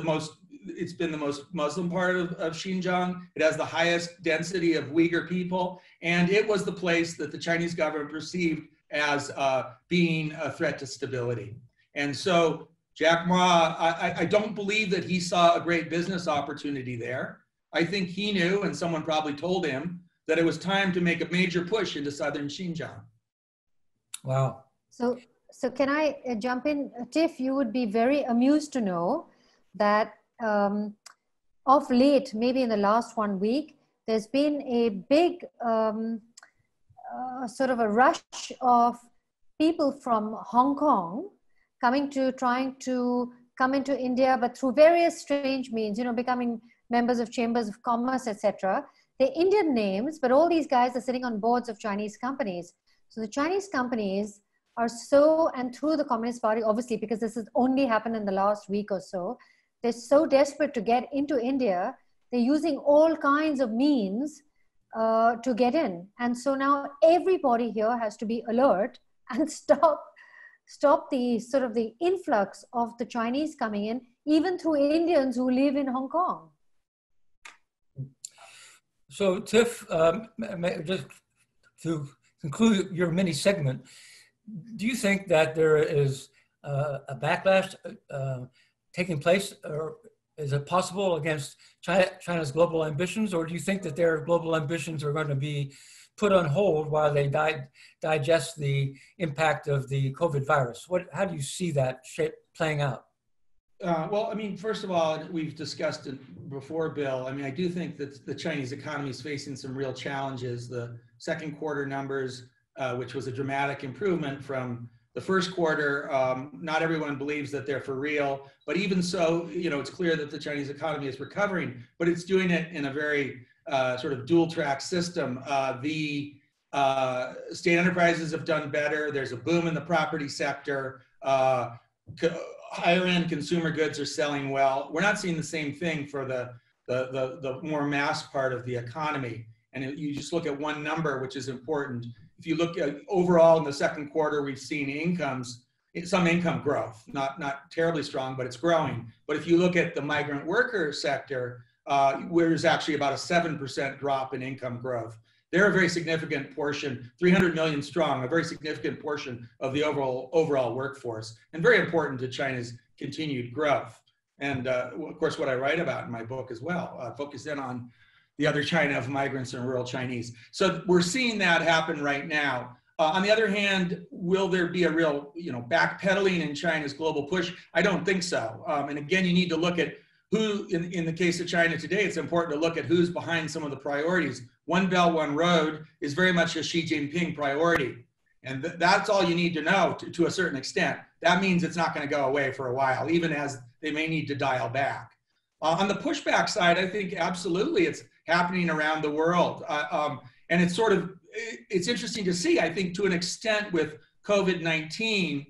it's been the most Muslim part of Xinjiang. It has the highest density of Uyghur people. And it was the place that the Chinese government perceived as being a threat to stability. And so Jack Ma, I don't believe that he saw a great business opportunity there. I think he knew, and someone probably told him, that it was time to make a major push into southern Xinjiang. Wow. So can I jump in? Tiff, you would be very amused to know that of late, maybe in the last 1 week, there's been a big sort of a rush of people from Hong Kong trying to come into India, but through various strange means, becoming members of chambers of commerce, etc. They're Indian names, but all these guys are sitting on boards of Chinese companies. So the Chinese companies are and through the Communist Party, obviously, because this has only happened in the last week or so, they're so desperate to get into India, they're using all kinds of means to get in. And so now everybody here has to be alert and stop the sort of the influx of the Chinese coming in, even through Indians who live in Hong Kong. So Tiff, just to conclude your mini segment, do you think that there is a backlash taking place, or is it possible against China's global ambitions, or do you think that their global ambitions are going to be put on hold while they digest the impact of the COVID virus? How do you see that playing out? Well, I mean, first of all, we've discussed it before, Bill. I mean, I do think that the Chinese economy is facing some real challenges. The second quarter numbers, which was a dramatic improvement from the first quarter, not everyone believes that they're for real, but even so, it's clear that the Chinese economy is recovering, but it's doing it in a very sort of dual track system. The state enterprises have done better. There's a boom in the property sector. Higher end consumer goods are selling well. We're not seeing the same thing for the more mass part of the economy. And you just look at one number, which is important. If you look at overall in the second quarter, we've seen some income growth, not terribly strong, but it's growing. But if you look at the migrant worker sector, where there's actually about a 7% drop in income growth. They're a very significant portion, 300 million strong, a very significant portion of the overall workforce, and very important to China's continued growth. And of course, what I write about in my book as well, focus in on the other China of migrants and rural Chinese. So we're seeing that happen right now. On the other hand, will there be a real, backpedaling in China's global push? I don't think so. And again, you need to look at who, in the case of China today, it's important to look at who's behind some of the priorities. One Belt, One Road is very much a Xi Jinping priority. And that's all you need to know to a certain extent. That means it's not going to go away for a while, even as they may need to dial back. On the pushback side, I think absolutely it's happening around the world. And it's sort of it's interesting to see, I think, to an extent with COVID-19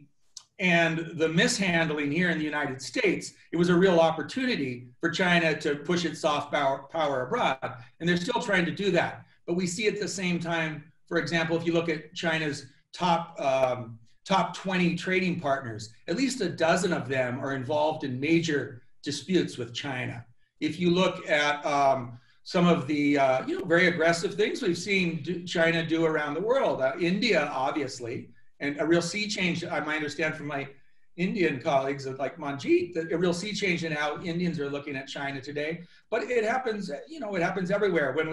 and the mishandling here in the United States, it was a real opportunity for China to push its soft power abroad. And they're still trying to do that. But we see at the same time, for example, if you look at China's top 20 trading partners, at least a dozen of them are involved in major disputes with China. If you look at some of the very aggressive things we've seen China do around the world, India, obviously, and a real sea change, I might understand from my Indian colleagues like Manjeet, that a real sea change in how Indians are looking at China today. But it happens, it happens everywhere. When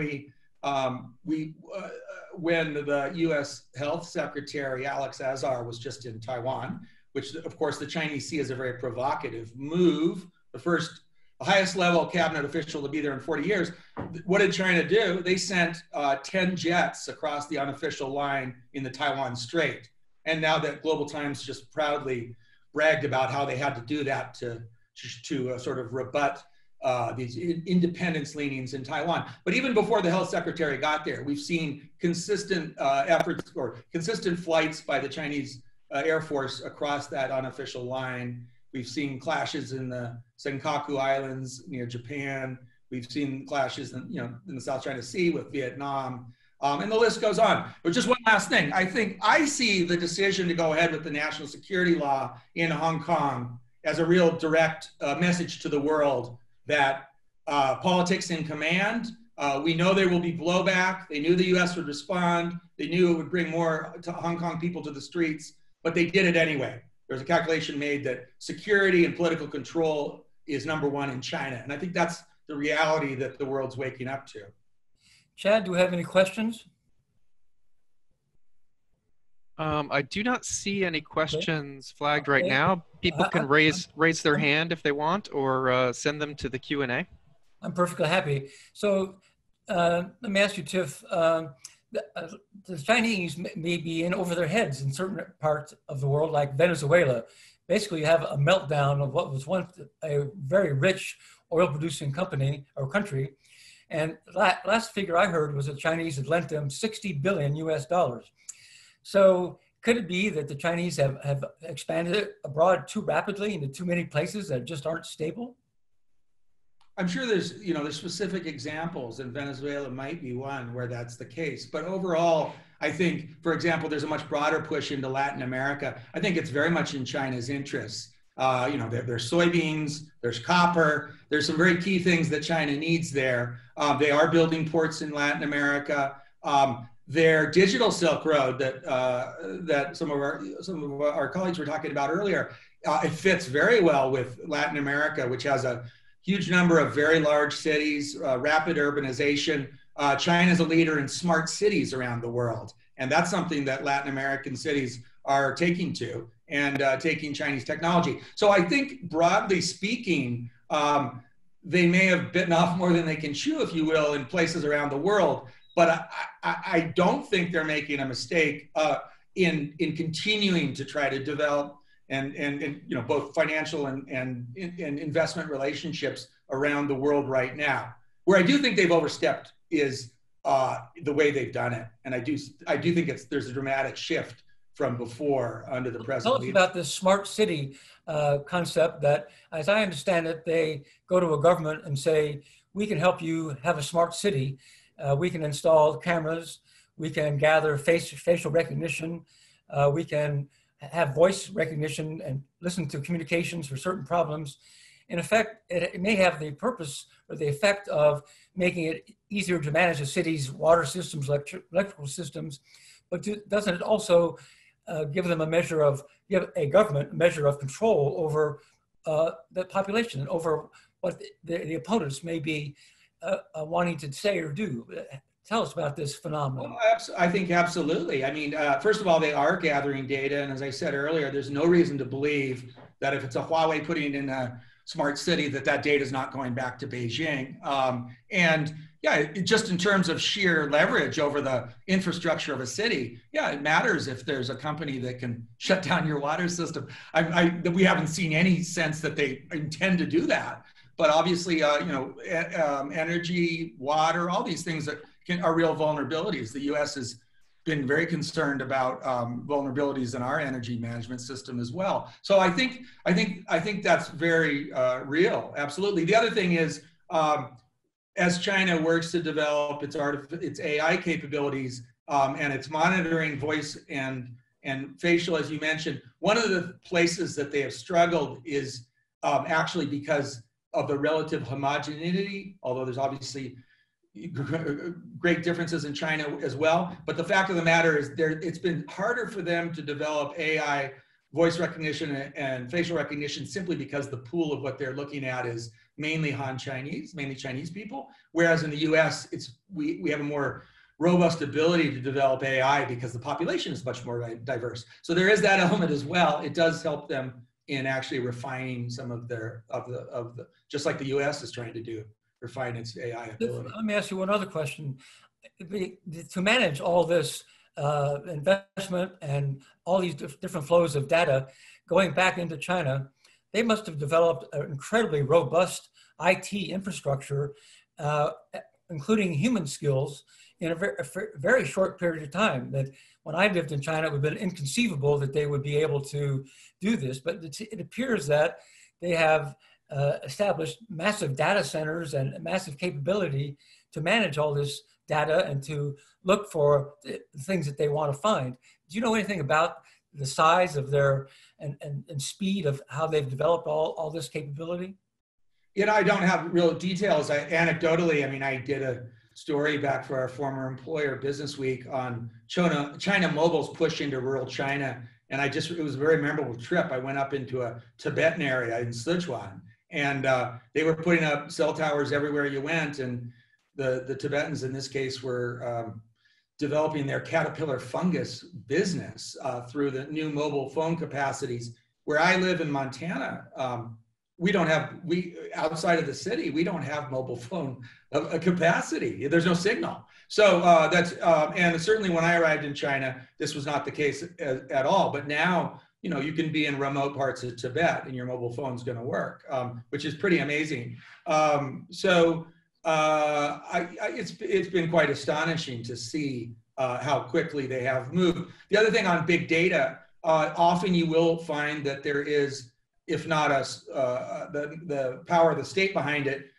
the U.S. Health Secretary, Alex Azar, was just in Taiwan, which of course the Chinese see as a very provocative move, the highest level cabinet official to be there in 40 years. What did China do? They sent 10 jets across the unofficial line in the Taiwan Strait. And now that Global Times just proudly bragged about how they had to do that to sort of rebut these independence leanings in Taiwan. But even before the health secretary got there, we've seen consistent efforts or consistent flights by the Chinese Air Force across that unofficial line. We've seen clashes in the Senkaku Islands near Japan. We've seen clashes in the South China Sea with Vietnam. And the list goes on. But just one last thing. I see the decision to go ahead with the national security law in Hong Kong as a real direct message to the world that politics in command. We know there will be blowback. They knew the U.S. would respond. They knew it would bring more Hong Kong people to the streets, but they did it anyway. There's a calculation made that security and political control is #1 in China. And I think that's the reality that the world's waking up to. Chad, do we have any questions? I do not see any questions flagged right now. People can raise their hand if they want, or send them to the Q&A. I'm perfectly happy. So let me ask you, Tiff, the Chinese may be in over their heads in certain parts of the world, like Venezuela. Basically, you have a meltdown of what was once a very rich oil-producing company or country. And last figure I heard was the Chinese had lent them $60 billion US. So could it be that the Chinese have expanded abroad too rapidly into too many places that just aren't stable? I'm sure there's specific examples, and Venezuela might be one where that's the case. But overall, I think, for example, there's a much broader push into Latin America. I think it's very much in China's interests. There's soybeans, there's copper, there's some very key things that China needs there. They are building ports in Latin America. Their digital Silk Road that some of our colleagues were talking about earlier, it fits very well with Latin America, which has a huge number of very large cities, rapid urbanization. China's a leader in smart cities around the world. And that's something that Latin American cities are taking to, and taking Chinese technology. So I think, broadly speaking, they may have bitten off more than they can chew, if you will, in places around the world. But I don't think they're making a mistake in continuing to try to develop and both financial and investment relationships around the world right now. Where I do think they've overstepped is the way they've done it, and I do think there's a dramatic shift from before under the present. Tell us about this smart city concept that, as I understand it, they go to a government and say, we can help you have a smart city. We can install cameras. We can gather facial recognition. We can have voice recognition and listen to communications for certain problems. In effect, it may have the purpose or the effect of making it easier to manage a city's water systems, electrical systems, but doesn't it also give a government a measure of control over the population, over what the opponents may be wanting to say or do? Tell us about this phenomenon. Well, I think absolutely. I mean, first of all, they are gathering data. And as I said earlier, there's no reason to believe that if it's a Huawei putting it in a smart city, that data is not going back to Beijing. And yeah, just in terms of sheer leverage over the infrastructure of a city, yeah, it matters if there's a company that can shut down your water system. We haven't seen any sense that they intend to do that. But obviously, energy, water, all these things that are real vulnerabilities. The U.S. is been very concerned about vulnerabilities in our energy management system as well. So I think that's very real. Absolutely. The other thing is, as China works to develop its AI capabilities and its monitoring voice and facial, as you mentioned, one of the places that they have struggled is actually because of the relative homogeneity, although there's obviously great differences in China as well. But the fact of the matter is it's been harder for them to develop AI voice recognition and facial recognition simply because the pool of what they're looking at is mainly Chinese people. Whereas in the US, we have a more robust ability to develop AI because the population is much more diverse. So there is that element as well. It does help them in actually refining some of the just like the US is trying to do, refine its AI ability. Let me ask you one other question. To manage all this investment and all these different flows of data going back into China, they must have developed an incredibly robust IT infrastructure, including human skills, in a very short period of time. That when I lived in China, it would have been inconceivable that they would be able to do this. But it appears that they have established massive data centers and massive capability to manage all this data and to look for the things that they want to find. Do you know anything about the size of their and speed of how they've developed all this capability? You know, I don't have real details. Anecdotally, I mean, I did a story back for our former employer, Business Week, on China Mobile's push into rural China. And it was a very memorable trip. I went up into a Tibetan area in Sichuan, and they were putting up cell towers everywhere you went. And the Tibetans in this case were developing their caterpillar fungus business through the new mobile phone capacities. Where I live in Montana, outside of the city, we don't have mobile phone capacity. There's no signal. So and certainly when I arrived in China, this was not the case at all. But now, you know, you can be in remote parts of Tibet and your mobile phone's going to work, which is pretty amazing. It's been quite astonishing to see how quickly they have moved. The other thing on big data, often you will find that there is, if not the power of the state behind it,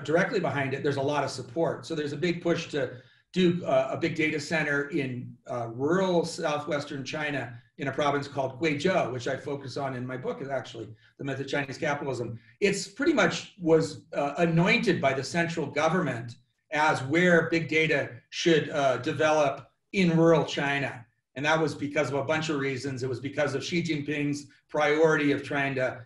directly behind it, there's a lot of support. So there's a big push to do a big data center in rural southwestern China in a province called Guizhou, which I focus on in my book, is actually The Myth of Chinese Capitalism. It's pretty much was anointed by the central government as where big data should develop in rural China. And that was because of a bunch of reasons. It was because of Xi Jinping's priority of trying to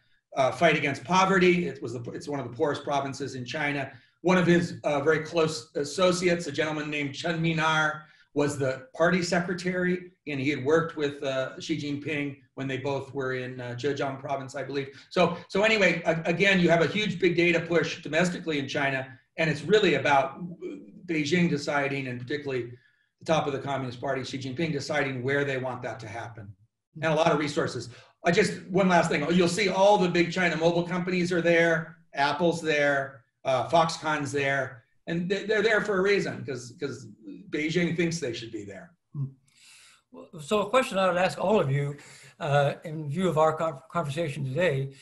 fight against poverty. It's one of the poorest provinces in China. One of his very close associates, a gentleman named Chen Minar, was the party secretary, and he had worked with Xi Jinping when they both were in Zhejiang province, I believe. So anyway, again, you have a huge big data push domestically in China, and it's really about Beijing deciding, and particularly the top of the Communist Party, Xi Jinping, deciding where they want that to happen. And a lot of resources. One last thing, you'll see all the big China mobile companies are there, Apple's there, Foxconn's there, and they're there for a reason, because Beijing thinks they should be there. So a question I would ask all of you, in view of our conversation today,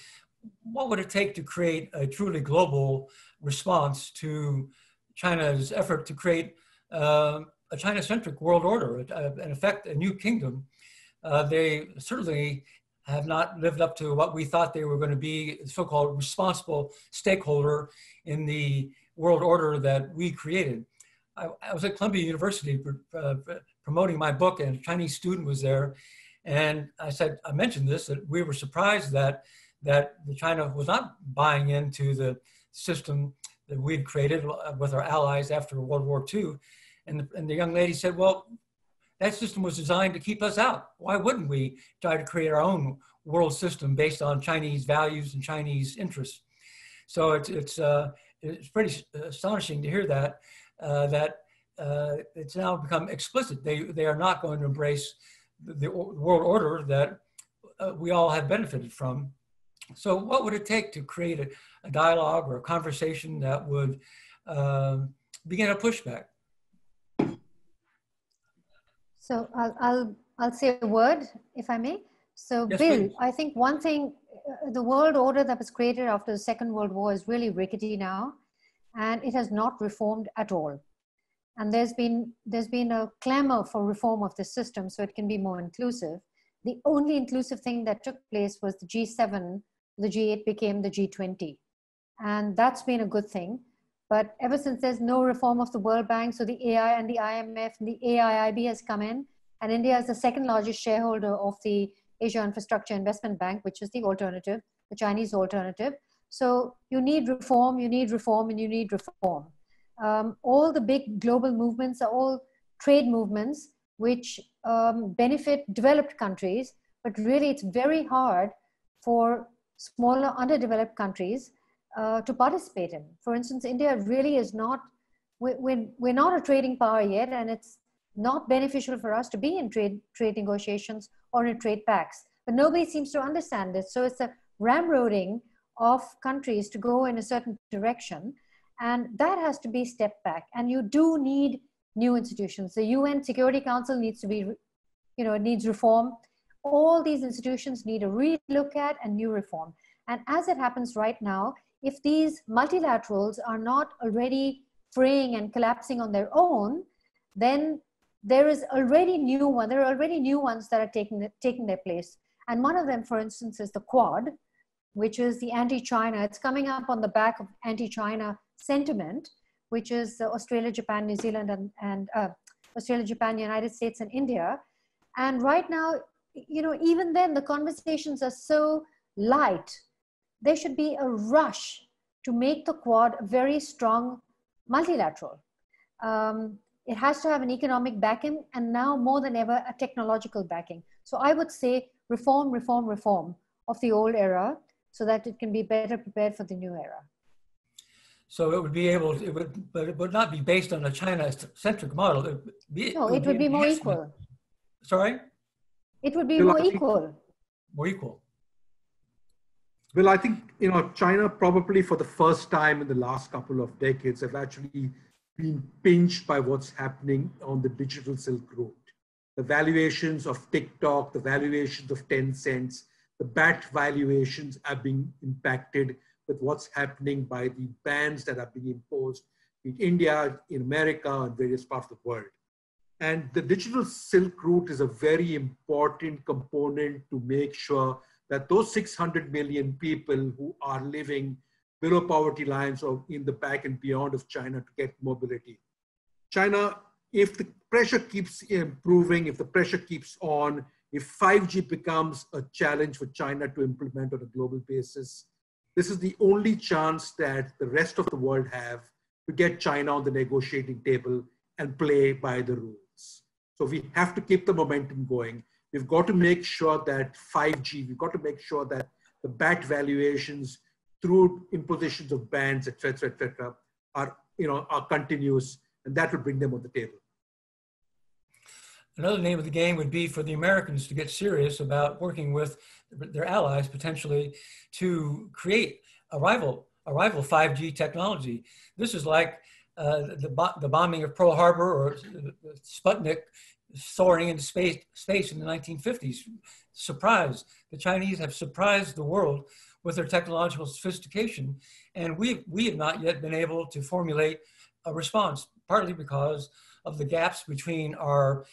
what would it take to create a truly global response to China's effort to create a China-centric world order, in effect, a new kingdom? They certainly have not lived up to what we thought they were going to be, so-called responsible stakeholder in the world order that we created. I was at Columbia University promoting my book, and a Chinese student was there. And I mentioned this, that we were surprised that China was not buying into the system that we'd created with our allies after World War II. And the young lady said, well, that system was designed to keep us out. Why wouldn't we try to create our own world system based on Chinese values and Chinese interests? So it's pretty astonishing to hear that it's now become explicit. They are not going to embrace the world order that we all have benefited from. So what would it take to create a dialogue or a conversation that would begin a pushback? So I'll say a word, if I may. So Yes, Bill, please. I think one thing, the world order that was created after the Second World War is really rickety now, and it has not reformed at all. And there's been a clamor for reform of the system so it can be more inclusive. The only inclusive thing that took place was the G7, the G8 became the G20. And that's been a good thing. But ever since there's no reform of the World Bank, so the AI and the IMF and the AIIB has come in, and India is the second largest shareholder of the Asia Infrastructure Investment Bank, which is the alternative, the Chinese alternative. So you need reform, you need reform, and you need reform. All the big global movements are all trade movements which benefit developed countries, but really it's very hard for smaller underdeveloped countries to participate in. For instance, India really is not, we're not a trading power yet, and it's not beneficial for us to be in trade negotiations or in trade pacts. But nobody seems to understand this. So it's a ramroding of countries to go in a certain direction, and that has to be stepped back. And you do need new institutions. The UN Security Council needs to be, it needs reform. All these institutions need a relook at and new reform. And as it happens right now, if these multilaterals are not already fraying and collapsing on their own, then there are already new ones that are taking their place. And one of them, for instance, is the Quad, which is the anti-China. It's coming up on the back of anti-China sentiment, which is Australia, Japan, New Zealand, and Australia, Japan, United States, and India. And right now, even then, the conversations are so light. There should be a rush to make the Quad a very strong multilateral. It has to have an economic backing, and now more than ever, a technological backing. So I would say reform, reform, reform of the old era so that it can be better prepared for the new era. So it would be able, but it would not be based on a China-centric model. It would be more equal. Sorry? It would be more equal. More equal. Well, I think, China probably for the first time in the last couple of decades have actually been pinched by what's happening on the digital Silk Road. The valuations of TikTok, the valuations of Tencent, the BAT valuations are being impacted with what's happening by the bans that are being imposed in India, in America, and various parts of the world. And the digital Silk Route is a very important component to make sure that those 600 million people who are living below poverty lines or in the back and beyond of China to get mobility. China, if the pressure keeps improving, if the pressure keeps on, if 5G becomes a challenge for China to implement on a global basis, this is the only chance that the rest of the world have to get China on the negotiating table and play by the rules. So we have to keep the momentum going. We've got to make sure that 5G, we've got to make sure that the BAT valuations through impositions of bans, et cetera, are continuous, and that will bring them on the table. Another name of the game would be for the Americans to get serious about working with their allies potentially to create a rival 5G technology. This is like the bombing of Pearl Harbor or Sputnik soaring into space in the 1950s. Surprise. The Chinese have surprised the world with their technological sophistication, and we have not yet been able to formulate a response, partly because of the gaps between our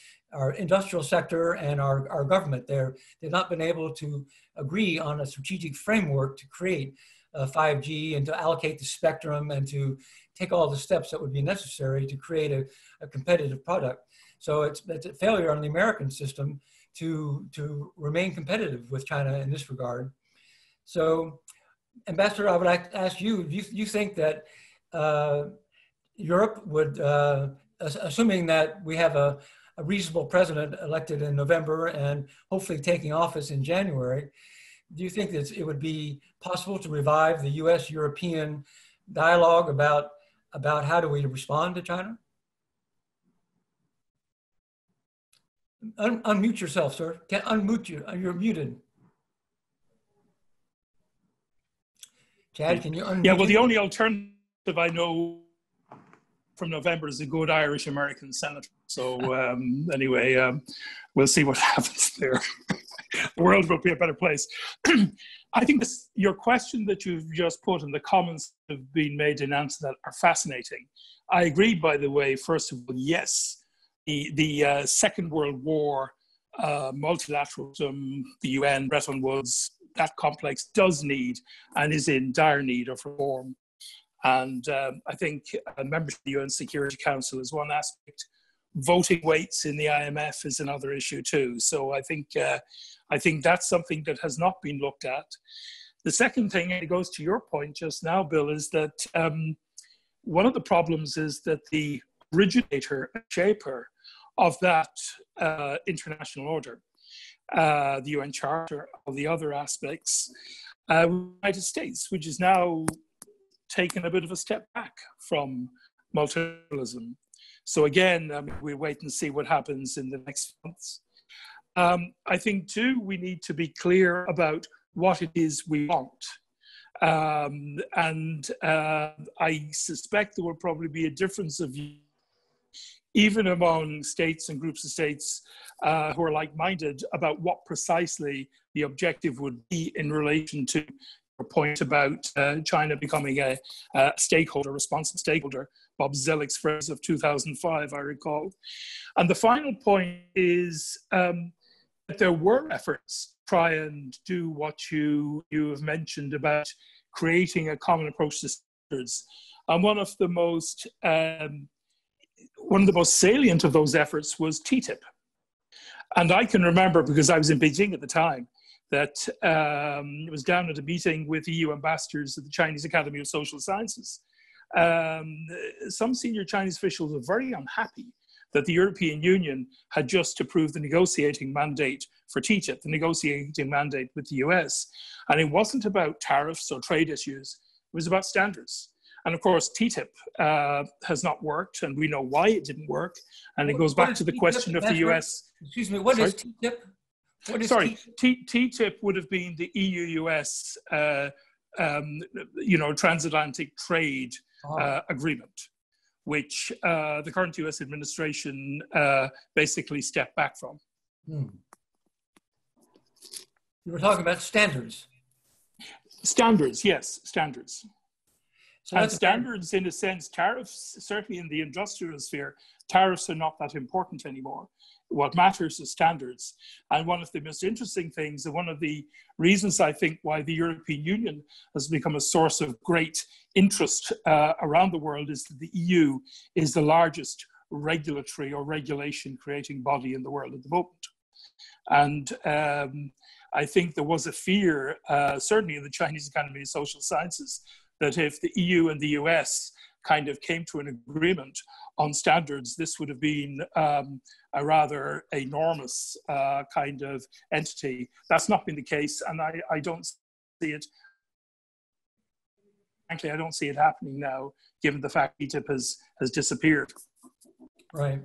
industrial sector and our government. They've not been able to agree on a strategic framework to create 5G and to allocate the spectrum and to take all the steps that would be necessary to create a competitive product. So it's a failure on the American system to remain competitive with China in this regard. So, Ambassador, I would like to ask you, do you think that Europe would, assuming that we have a reasonable president elected in November and hopefully taking office in January, do you think that it would be possible to revive the US-European dialogue about how do we respond to China? Unmute yourself, sir. Can't unmute you. You're muted. Chad, can you unmute? Yeah, well, the only alternative I know from November is a good Irish-American senator. So anyway, we'll see what happens there. The world will be a better place. I think your question that you've just put and the comments that have been made in answer to that are fascinating. I agree, by the way, first of all, yes, the Second World War, multilateralism, the UN, Bretton Woods, that complex does need and is in dire need of reform. And I think membership of the UN Security Council is one aspect. Voting weights in the IMF is another issue too. So I think that's something that has not been looked at. The second thing, and it goes to your point just now, Bill, is that one of the problems is that the originator and shaper of that international order, the UN Charter, all the other aspects, the United States, which is now taken a bit of a step back from multilateralism. So again, we'll wait and see what happens in the next months. I think too, we need to be clear about what it is we want. I suspect there will probably be a difference of view, even among states and groups of states who are like-minded about what precisely the objective would be in relation to your point about China becoming a stakeholder, responsible stakeholder, Bob Zelik's phrase of 2005, I recall. And the final point is that there were efforts to try and do what you have mentioned about creating a common approach to standards. And one of the most salient of those efforts was TTIP. And I can remember, because I was in Beijing at the time, that it was down at a meeting with EU ambassadors at the Chinese Academy of Social Sciences. Some senior Chinese officials were very unhappy that the European Union had just approved the negotiating mandate for TTIP, the negotiating mandate with the US. And it wasn't about tariffs or trade issues, it was about standards. And of course, TTIP has not worked, and we know why it didn't work. And it goes back to the question of the US. Excuse me, what is TTIP? TTIP would have been the EU-US, transatlantic trade agreement, which the current US administration basically stepped back from. You were talking about standards. Standards, yes, standards. So and standards, in a sense, tariffs, certainly in the industrial sphere, tariffs are not that important anymore. What matters is standards. And one of the most interesting things, and one of the reasons I think why the European Union has become a source of great interest around the world, is that the EU is the largest regulatory or regulation creating body in the world at the moment. And I think there was a fear, certainly in the Chinese Academy of Social Sciences, that if the EU and the US kind of came to an agreement on standards, this would have been a rather enormous kind of entity. That's not been the case, and I don't see it. Frankly, I don't see it happening now, given the fact TTIP has disappeared. Right.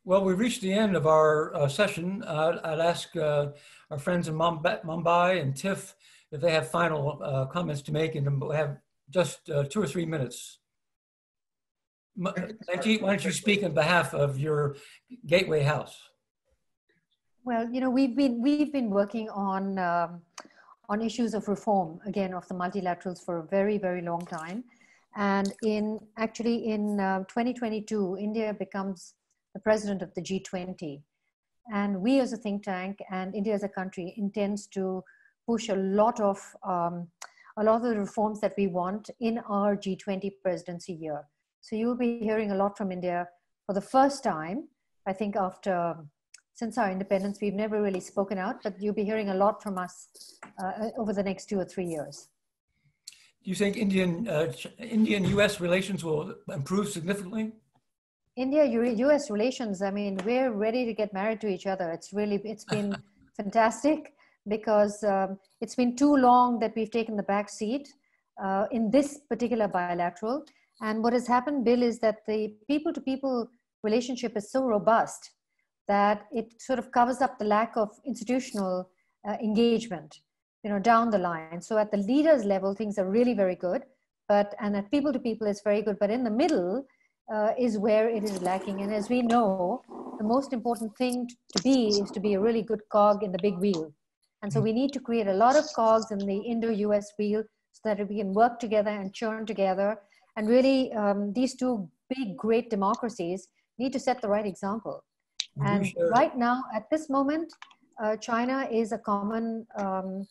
Well, we've reached the end of our session. I'd ask our friends in Mumbai and TIFF if they have final comments to make, and we'll have just 2 or 3 minutes. Manjeet, why don't you speak on behalf of your Gateway House? Well, we've been working on issues of reform, again, of the multilaterals for a very, very long time. And in 2022, India becomes the president of the G20. And we as a think tank and India as a country intends to push a lot of the reforms that we want in our G20 presidency year. So you'll be hearing a lot from India for the first time. I think since our independence, we've never really spoken out, but you'll be hearing a lot from us over the next 2 or 3 years. Do you think Indian-US relations will improve significantly? India-US relations, I mean, we're ready to get married to each other. It's been fantastic, because it's been too long that we've taken the back seat in this particular bilateral. And what has happened, Bill, is that the people-to-people relationship is so robust that it sort of covers up the lack of institutional engagement, down the line. So at the leaders level, things are really very good, and at people-to-people is very good. But in the middle, is where it is lacking. And as we know, the most important thing to be is to be a really good cog in the big wheel. And so we need to create a lot of cogs in the Indo-US wheel so that we can work together and churn together. And really, these two big, great democracies need to set the right example. And right now, at this moment, China is a common, no,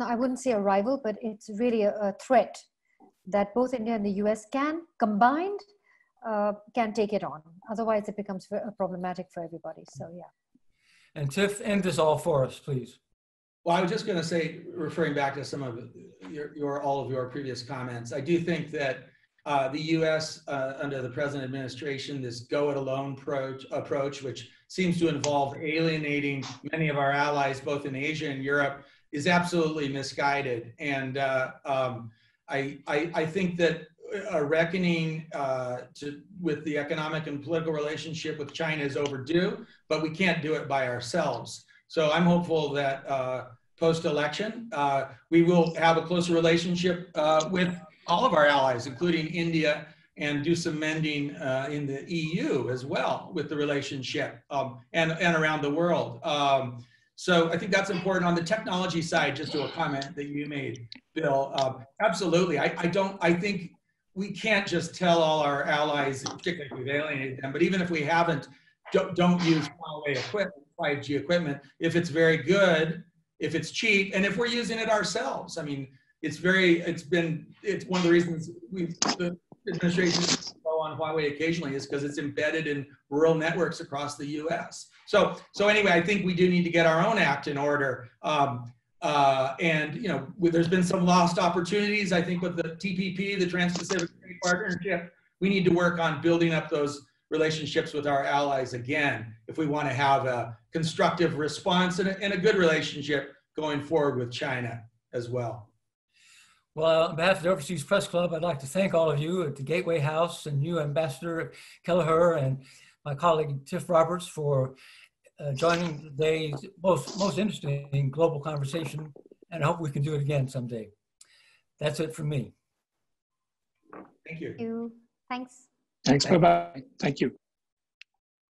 I wouldn't say a rival, but it's really a threat that both India and the US can, combined, can take it on. Otherwise, it becomes problematic for everybody. So, yeah. And Tiff, end this all for us, please. Well, I was just going to say, referring back to some of all of your previous comments, I do think that the U.S. Under the present administration, this go-it-alone approach, which seems to involve alienating many of our allies, both in Asia and Europe, is absolutely misguided. And I think that a reckoning with the economic and political relationship with China is overdue, but we can't do it by ourselves. So I'm hopeful that post-election, we will have a closer relationship with all of our allies, including India, and do some mending in the EU as well with the relationship and around the world. So I think that's important. On the technology side, just to a comment that you made, Bill, absolutely. I think we can't just tell all our allies, particularly if we've alienated them, but even if we haven't, don't use Huawei equipment, 5G equipment, if it's very good, if it's cheap, and if we're using it ourselves. I mean, it's one of the reasons the administration go on Huawei occasionally is because it's embedded in rural networks across the US. So anyway, I think we do need to get our own act in order. And you know, there's been some lost opportunities, I think, with the TPP, the Trans-Pacific Trade Partnership. We need to work on building up those relationships with our allies again, if we want to have a constructive response and a good relationship going forward with China as well. Well, on behalf of the Overseas Press Club, I'd like to thank all of you at the Gateway House and you, Ambassador Kelleher, and my colleague Tiff Roberts for joining today's most interesting global conversation, and I hope we can do it again someday. That's it from me. Thank you. Thank you. Thanks. Thanks. Bye-bye. Thank you.